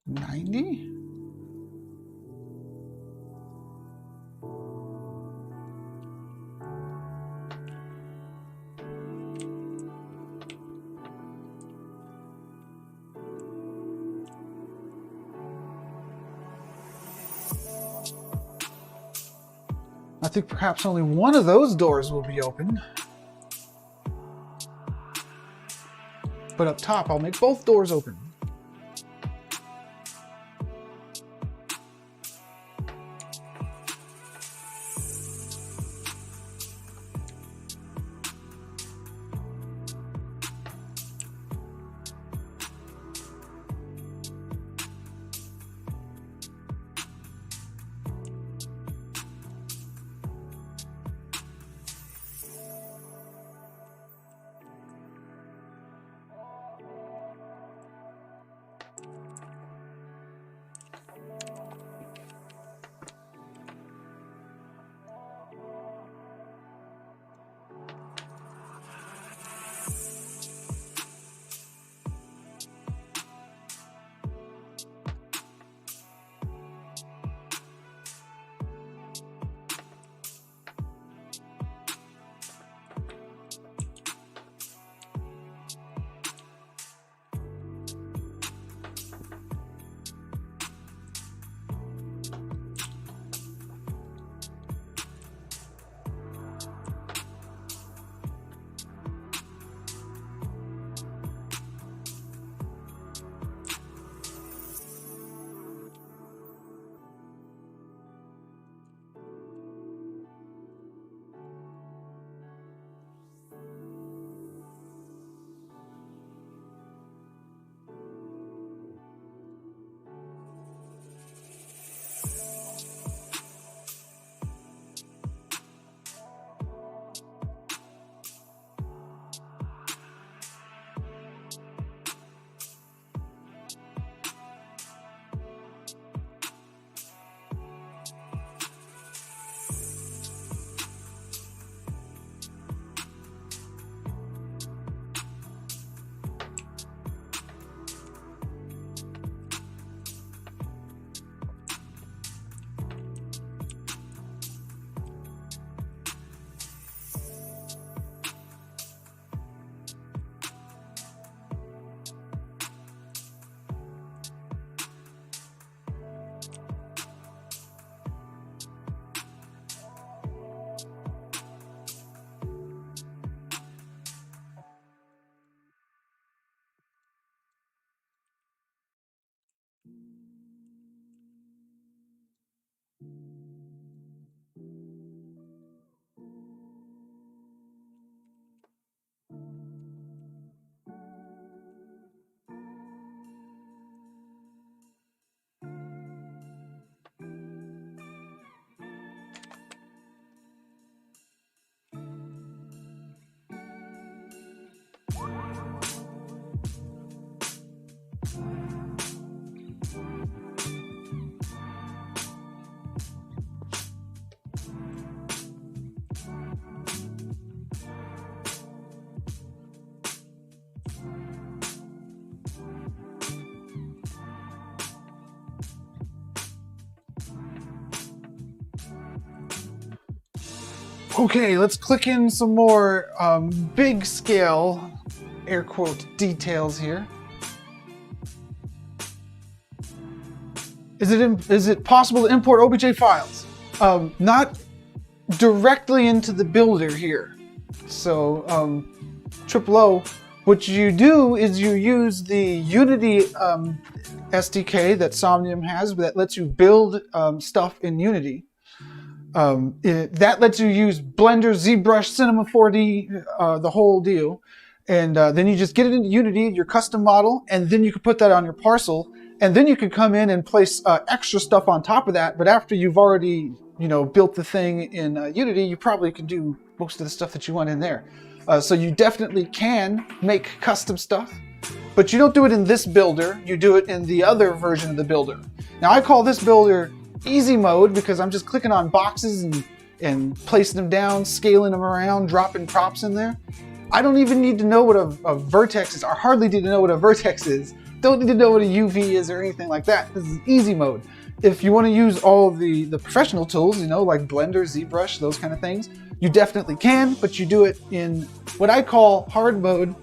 $90. I think perhaps only one of those doors will be open. But up top, I'll make both doors open. Okay, let's click in some more big scale, air quote, details here. Is it possible to import OBJ files? Not directly into the builder here. So, triple O, what you do is you use the Unity SDK that Somnium has that lets you build stuff in Unity. That lets you use Blender, ZBrush, Cinema 4D, the whole deal. And then you just get it into Unity, your custom model, and then you can put that on your parcel. And then you can come in and place extra stuff on top of that. But after you've already, built the thing in Unity, you probably can do most of the stuff that you want in there. So you definitely can make custom stuff, but you don't do it in this builder. You do it in the other version of the builder. Now I call this builder easy mode because I'm just clicking on boxes and placing them down, scaling them around, dropping props in there. I don't even need to know what a vertex is. I hardly need to know what a vertex is. Don't need to know what a UV is or anything like that. This is easy mode. If you want to use all the professional tools, like Blender, ZBrush, those kind of things, you definitely can, but you do it in what I call hard mode.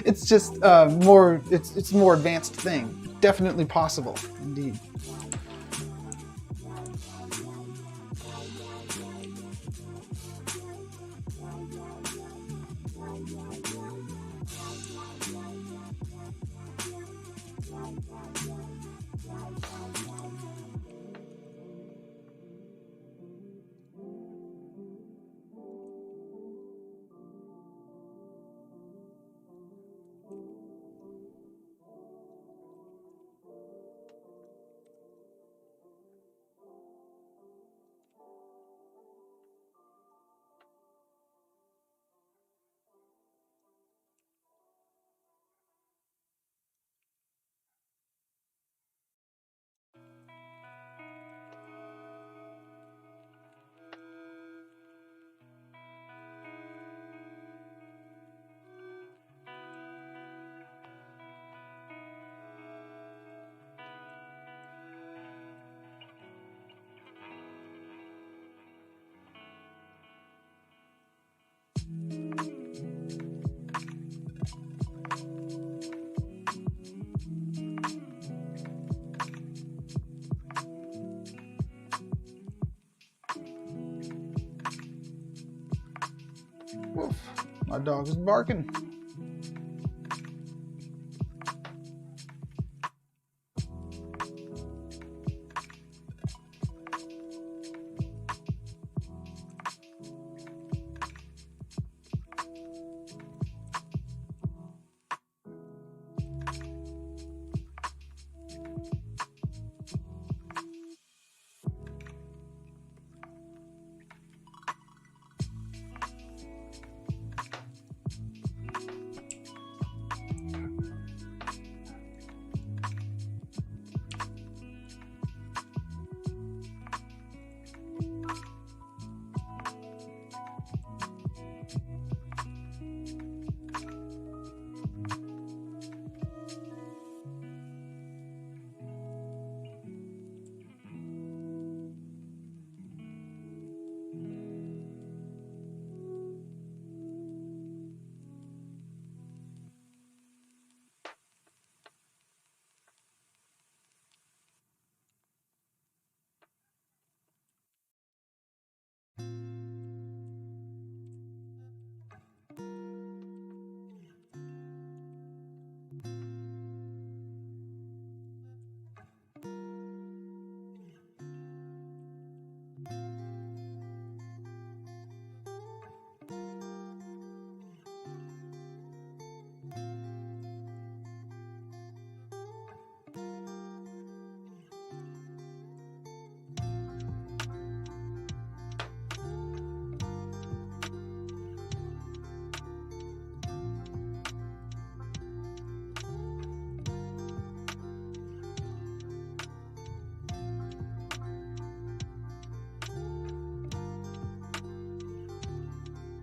It's just it's a more advanced thing. Definitely possible, indeed. Woof. My dog is barking.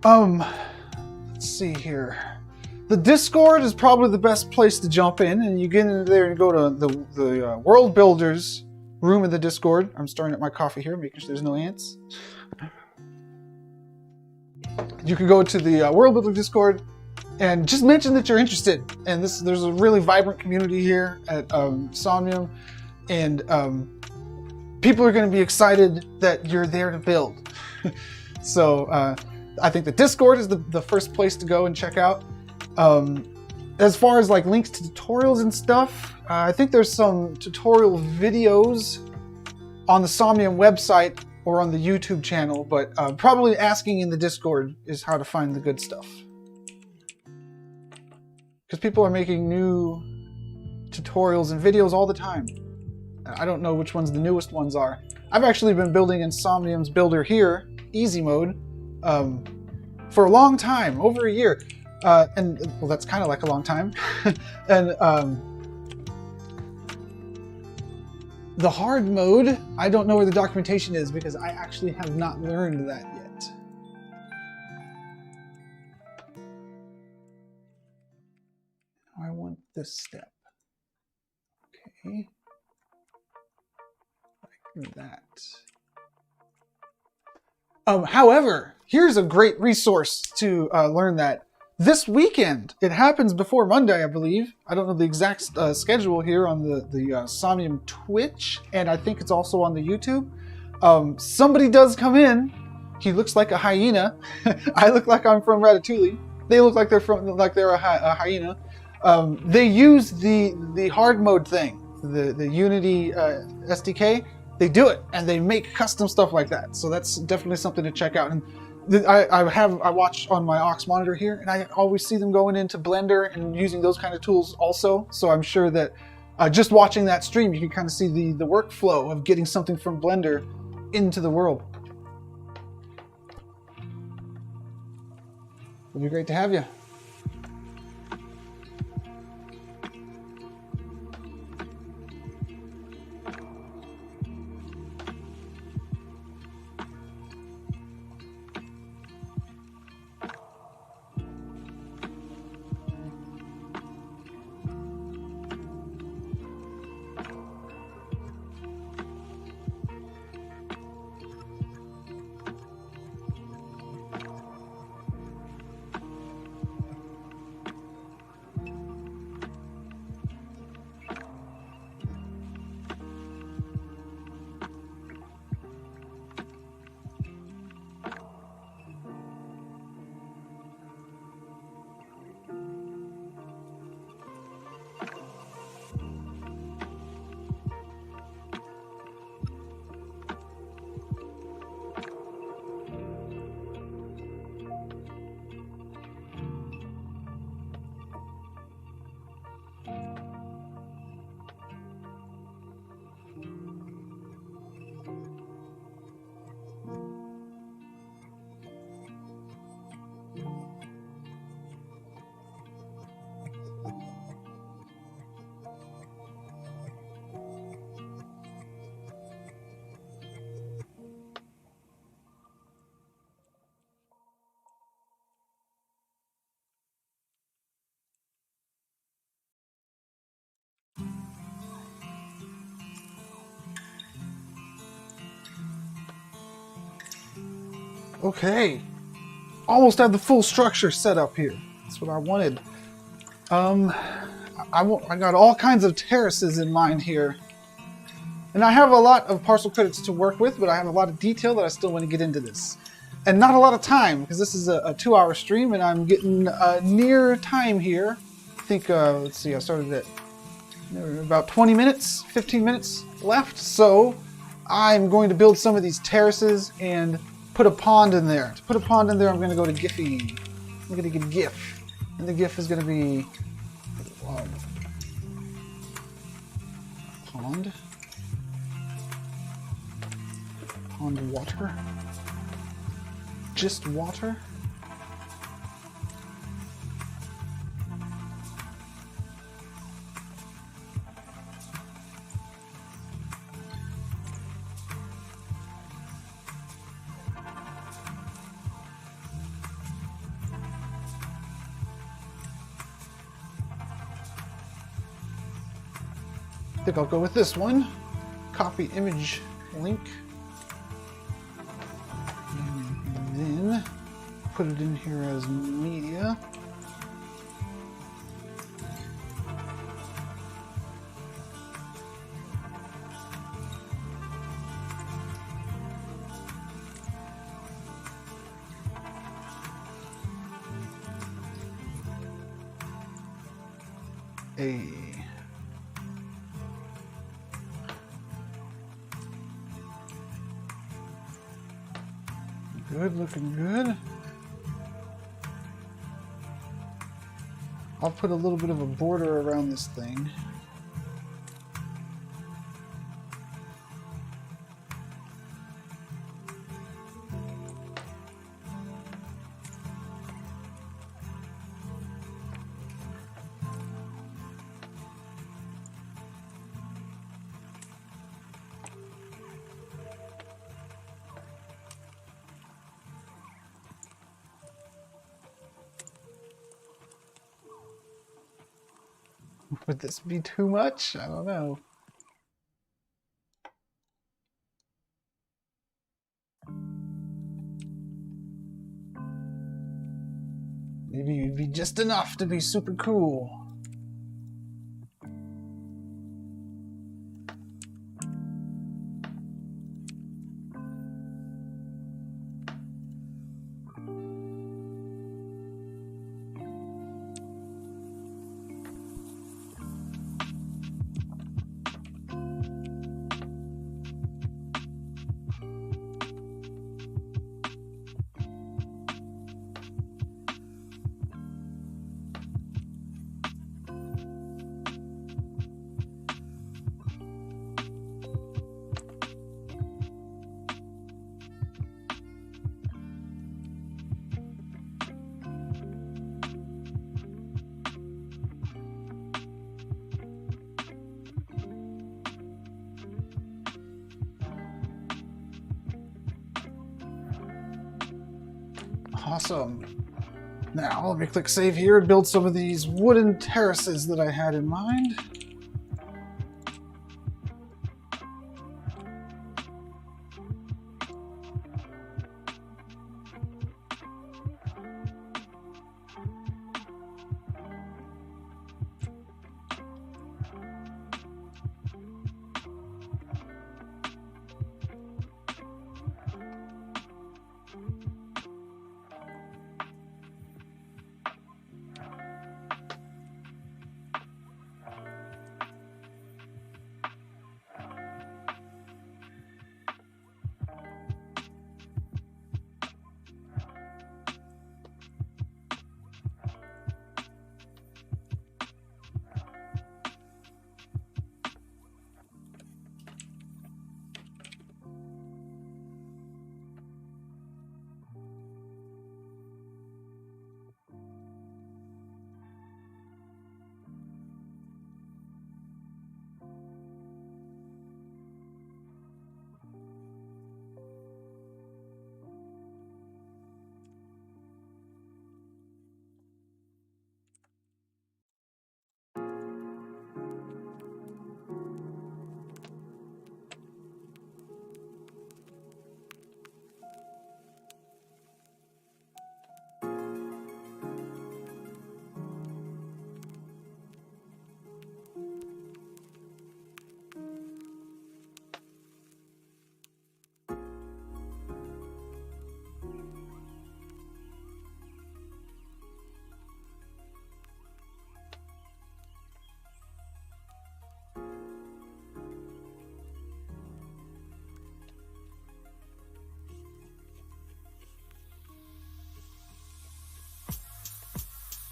Let's see here. The Discord is probably the best place to jump in, and you get into there and go to the World Builders room in the Discord. I'm starting up my coffee here, making sure there's no ants. you can go to the World Builder Discord and just mention that you're interested. And there's a really vibrant community here at Somnium, and people are going to be excited that you're there to build. So I think the Discord is the first place to go and check out. As far as like links to tutorials and stuff, I think there's some tutorial videos on the Somnium website or on the YouTube channel, but probably asking in the Discord is how to find the good stuff. Because people are making new tutorials and videos all the time. I don't know which ones the newest ones are. I've actually been building in Somnium's builder here, easy mode, for a long time, over a year. And well, that's kind of like a long time. And the hard mode, I don't know where the documentation is because I actually have not learned that yet. I want this step. Okay. Like that. However, here's a great resource to learn that. This weekend, it happens before Monday, I believe. I don't know the exact schedule here on the Somnium Twitch, and I think it's also on the YouTube. Somebody does come in. He looks like a hyena. I look like I'm from Ratatouille. They look like they're a hyena. They use the hard mode thing, the Unity SDK. They do it, and they make custom stuff like that. So that's definitely something to check out. And I watch on my aux monitor here, and I always see them going into Blender and using those kind of tools also. So I'm sure that just watching that stream, you can kind of see the workflow of getting something from Blender into the world. It'll be great to have you. Okay, almost have the full structure set up here. That's what I wanted. I got all kinds of terraces in mind here. And I have a lot of partial credits to work with, but I have a lot of detail that I still want to get into this. And not a lot of time, because this is a 2-hour stream, and I'm getting near time here. I think, let's see, I started at about 20 minutes, 15 minutes left. So I'm going to build some of these terraces and put a pond in there. To put a pond in there, I'm going to go to Giphy. I'm going to get a GIF. And the GIF is going to be pond. Pond water. Just water. I think I'll go with this one. Copy image link. And then put it in here as media. Good, looking good. I'll put a little bit of a border around this thing. Would this be too much? I don't know. Maybe it'd be just enough to be super cool. Awesome. Now let me click save here and build some of these wooden terraces that I had in mind.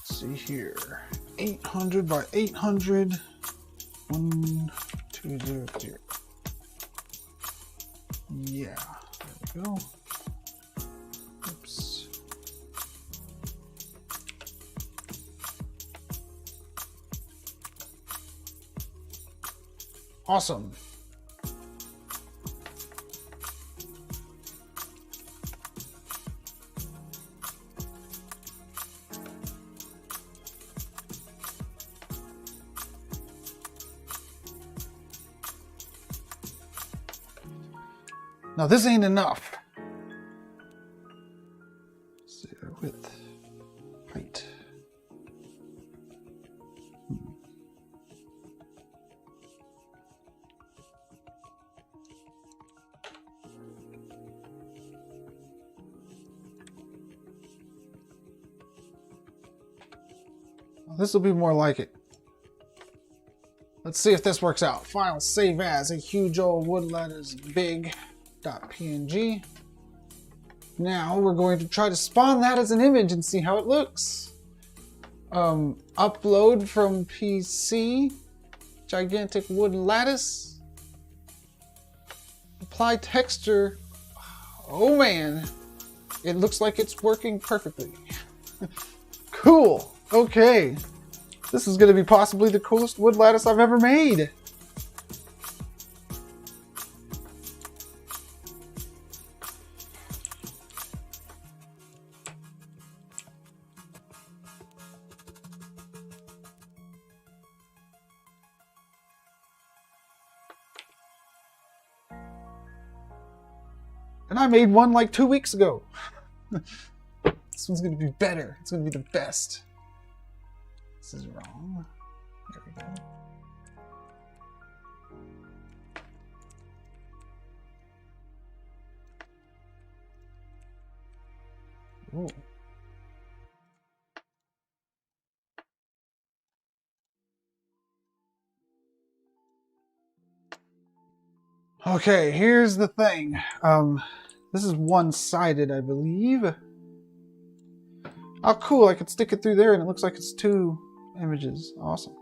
See here, 800 by 800, 1200. Yeah, there we go. Oops. Awesome. Now this ain't enough. So This will be more like it. Let's see if this works out. File save as a huge old wood lattice big.png. Now we're going to try to spawn that as an image and see how it looks. Upload from PC. Gigantic wood lattice. Apply texture. Oh man. It looks like it's working perfectly. Cool. Okay. This is going to be possibly the coolest wood lattice I've ever made. And I made one like 2 weeks ago. This one's going to be better. It's going to be the best. This is wrong. There we go. Ooh. Okay, here's the thing. This is one-sided, I believe. Oh, cool. I could stick it through there and it looks like it's 2 images. Awesome.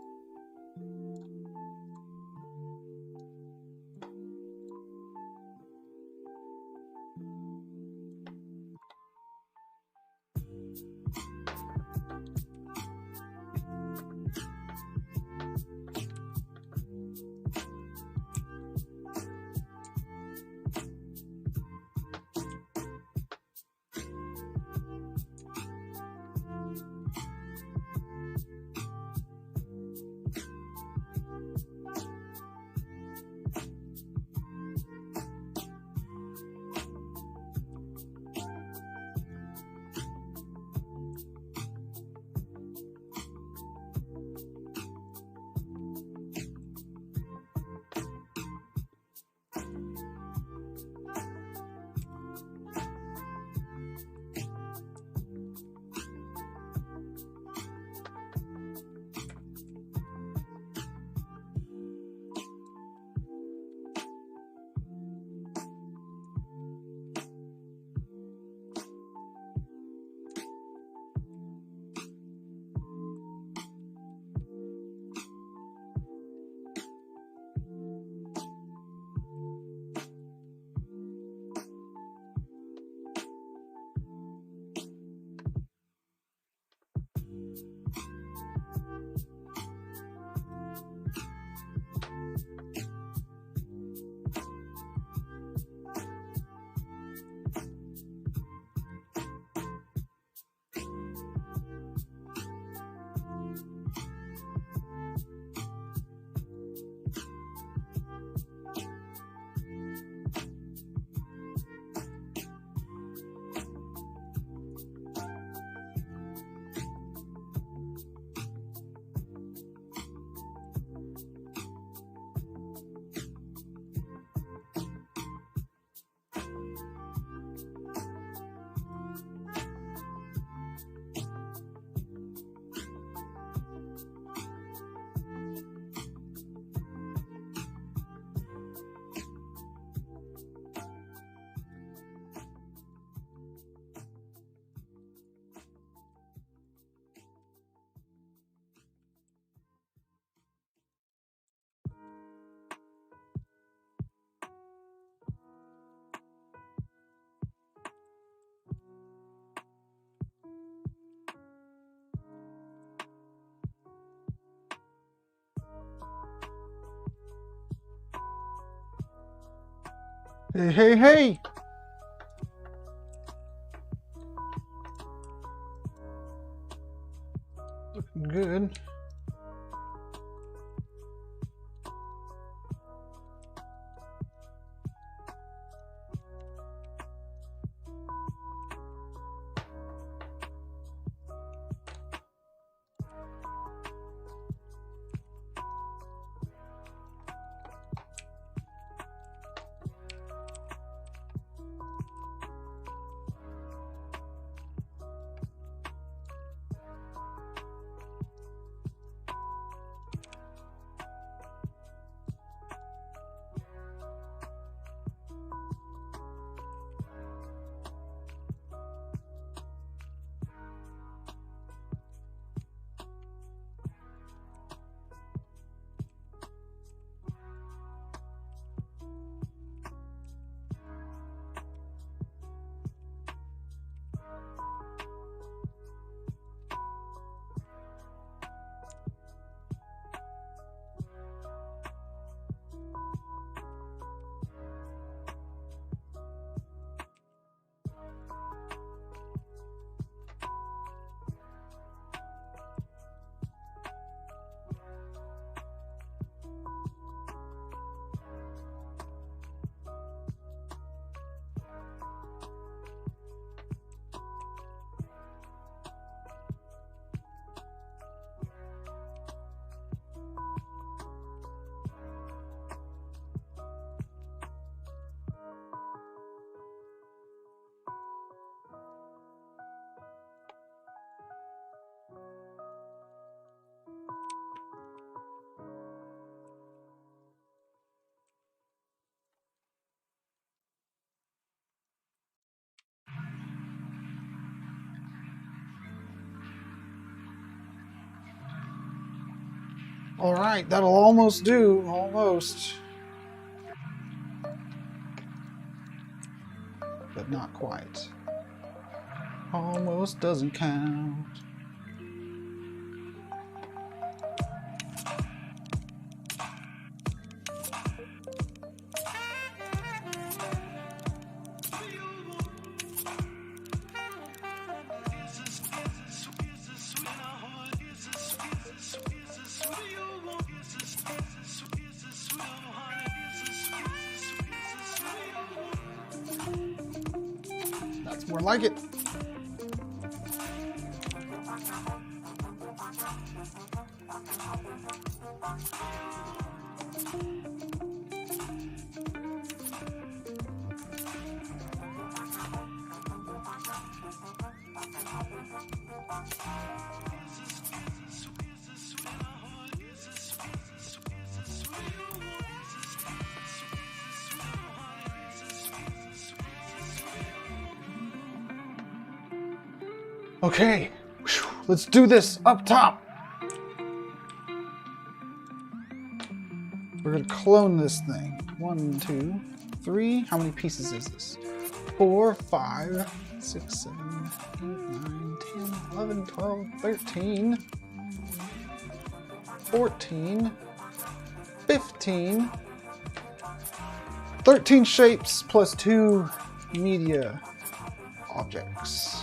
Hey, hey, hey! Looking good. All right, that'll almost do. Almost. But not quite. Almost doesn't count. That's more like it. Okay, let's do this up top. We're gonna clone this thing. 1, 2, 3. How many pieces is this? 4, 5, 6, 7, 8, 9, 10, 11, 12, 13, 14, 15, 13 shapes plus 2 media objects.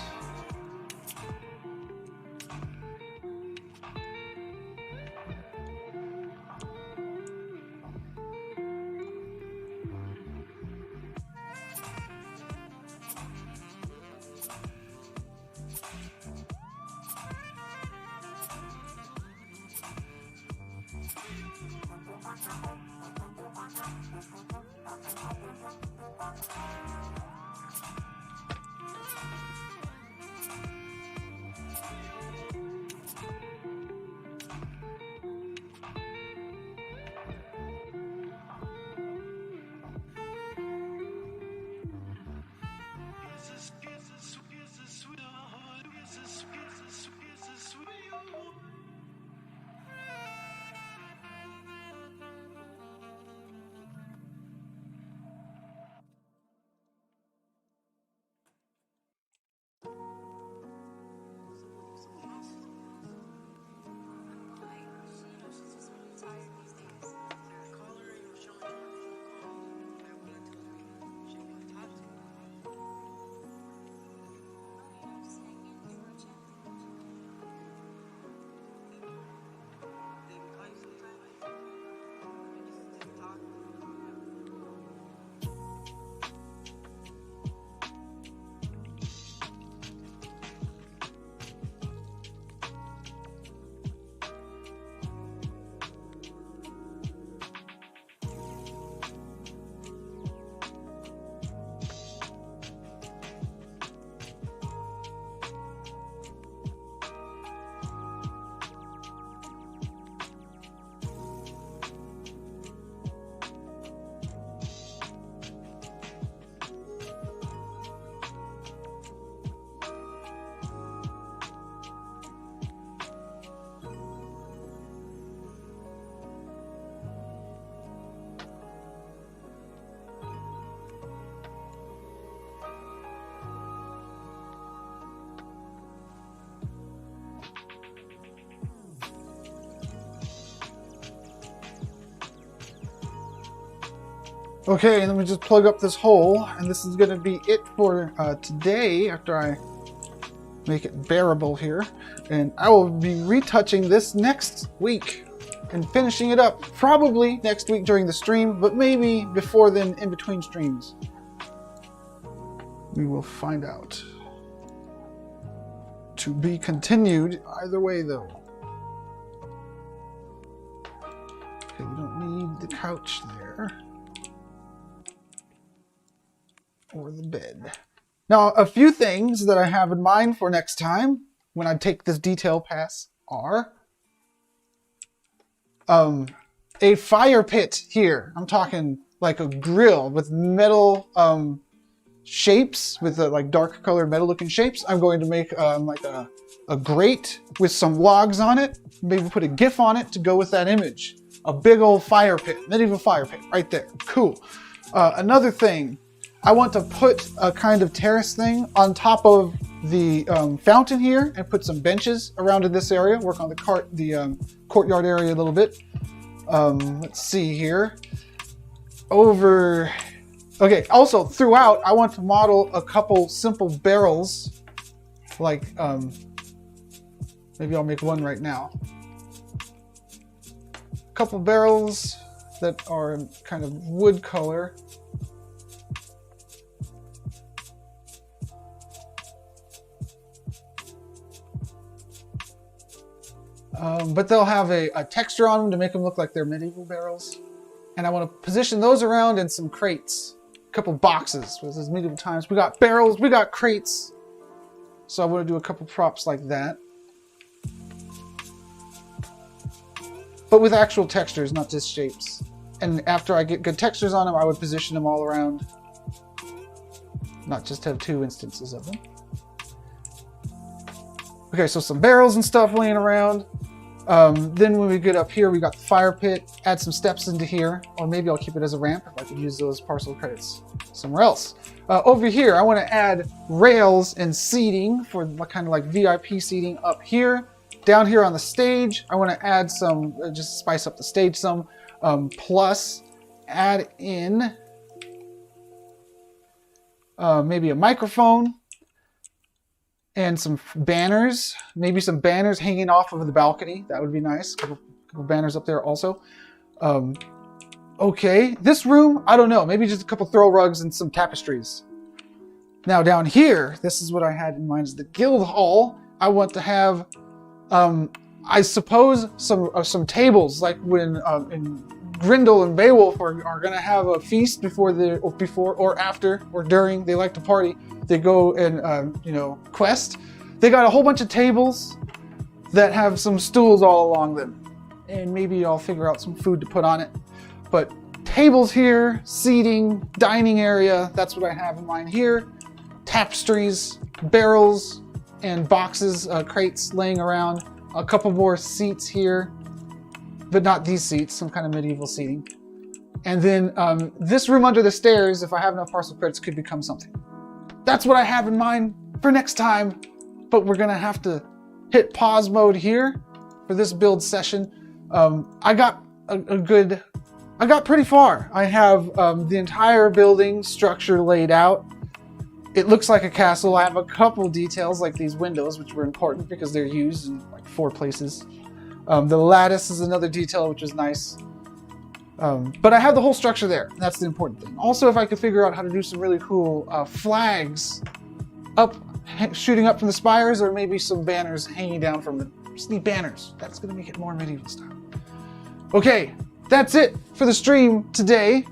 Okay, let me just plug up this hole, and this is going to be it for today after I make it bearable here. And I will be retouching this next week and finishing it up probably next week during the stream, but maybe before then in between streams. We will find out. To be continued either way though. Okay, we don't need the couch there. Or the bed. Now, a few things that I have in mind for next time when I take this detail pass are a fire pit here. I'm talking like a grill with metal shapes with the like dark colored metal looking shapes. I'm going to make like a grate with some logs on it. Maybe put a GIF on it to go with that image. A big old fire pit, medieval fire pit right there. Cool. Another thing, I want to put a kind of terrace thing on top of the fountain here and put some benches around in this area. Work on the courtyard area a little bit. Let's see here. Okay, also throughout, I want to model a couple simple barrels. Like, maybe I'll make one right now. A couple barrels that are kind of wood color. But they'll have a texture on them to make them look like they're medieval barrels. And I want to position those around in some crates. A couple boxes. This is medieval times. We got barrels, we got crates. So I want to do a couple props like that. But with actual textures, not just shapes. And after I get good textures on them, I would position them all around. Not just have two instances of them. Okay, so some barrels and stuff laying around. Then when we get up here, we got the fire pit. Add some steps into here. Or maybe I'll keep it as a ramp if I could use those parcel credits somewhere else. Over here, I want to add rails and seating for kind of like VIP seating up here. Down here on the stage, I want to add some, just spice up the stage some, plus add in maybe a microphone and some banners, maybe some banners hanging off of the balcony. That would be nice. A couple banners up there also. Okay, this room, I don't know, maybe just a couple throw rugs and some tapestries. Now down here, this is what I had in mind is the guild hall. I want to have I suppose some tables, like when in Grendel and Beowulf are going to have a feast before or after or during they like to party. They go and quest. They got a whole bunch of tables that have some stools all along them, and maybe I'll figure out some food to put on it. But tables here, seating, dining area. That's what I have in mind here. Tapestries, barrels, and boxes, crates laying around. A couple more seats here, but not these seats, some kind of medieval seating. And then this room under the stairs, if I have enough parcel credits, could become something. That's what I have in mind for next time, but we're gonna have to hit pause mode here for this build session. I got pretty far. I have the entire building structure laid out. It looks like a castle. I have a couple details like these windows, which were important because they're used in like 4 places. The lattice is another detail, which is nice. But I have the whole structure there. That's the important thing. Also, if I could figure out how to do some really cool flags shooting up from the spires, or maybe some banners hanging down from them. Just need banners. That's going to make it more medieval style. Okay, that's it for the stream today.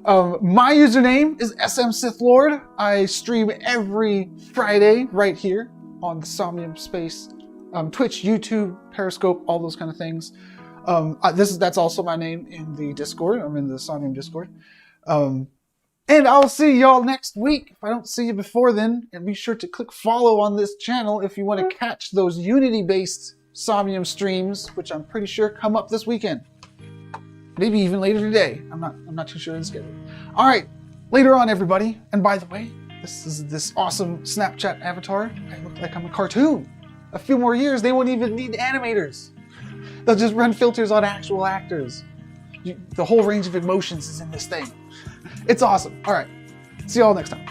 My username is SM Sith Lord. I stream every Friday right here on the Somnium space, Twitch, YouTube, Periscope, all those kind of things. That's also my name in the Discord. I'm in the Somnium Discord. And I'll see y'all next week. If I don't see you before then, and be sure to click follow on this channel if you want to catch those Unity-based Somnium streams, which I'm pretty sure come up this weekend. Maybe even later today. I'm not too sure of the schedule. All right, later on, everybody. And by the way, this is this awesome Snapchat avatar. I look like I'm a cartoon. A few more years, they won't even need animators. They'll just run filters on actual actors. The whole range of emotions is in this thing. It's awesome. All right, see y'all next time.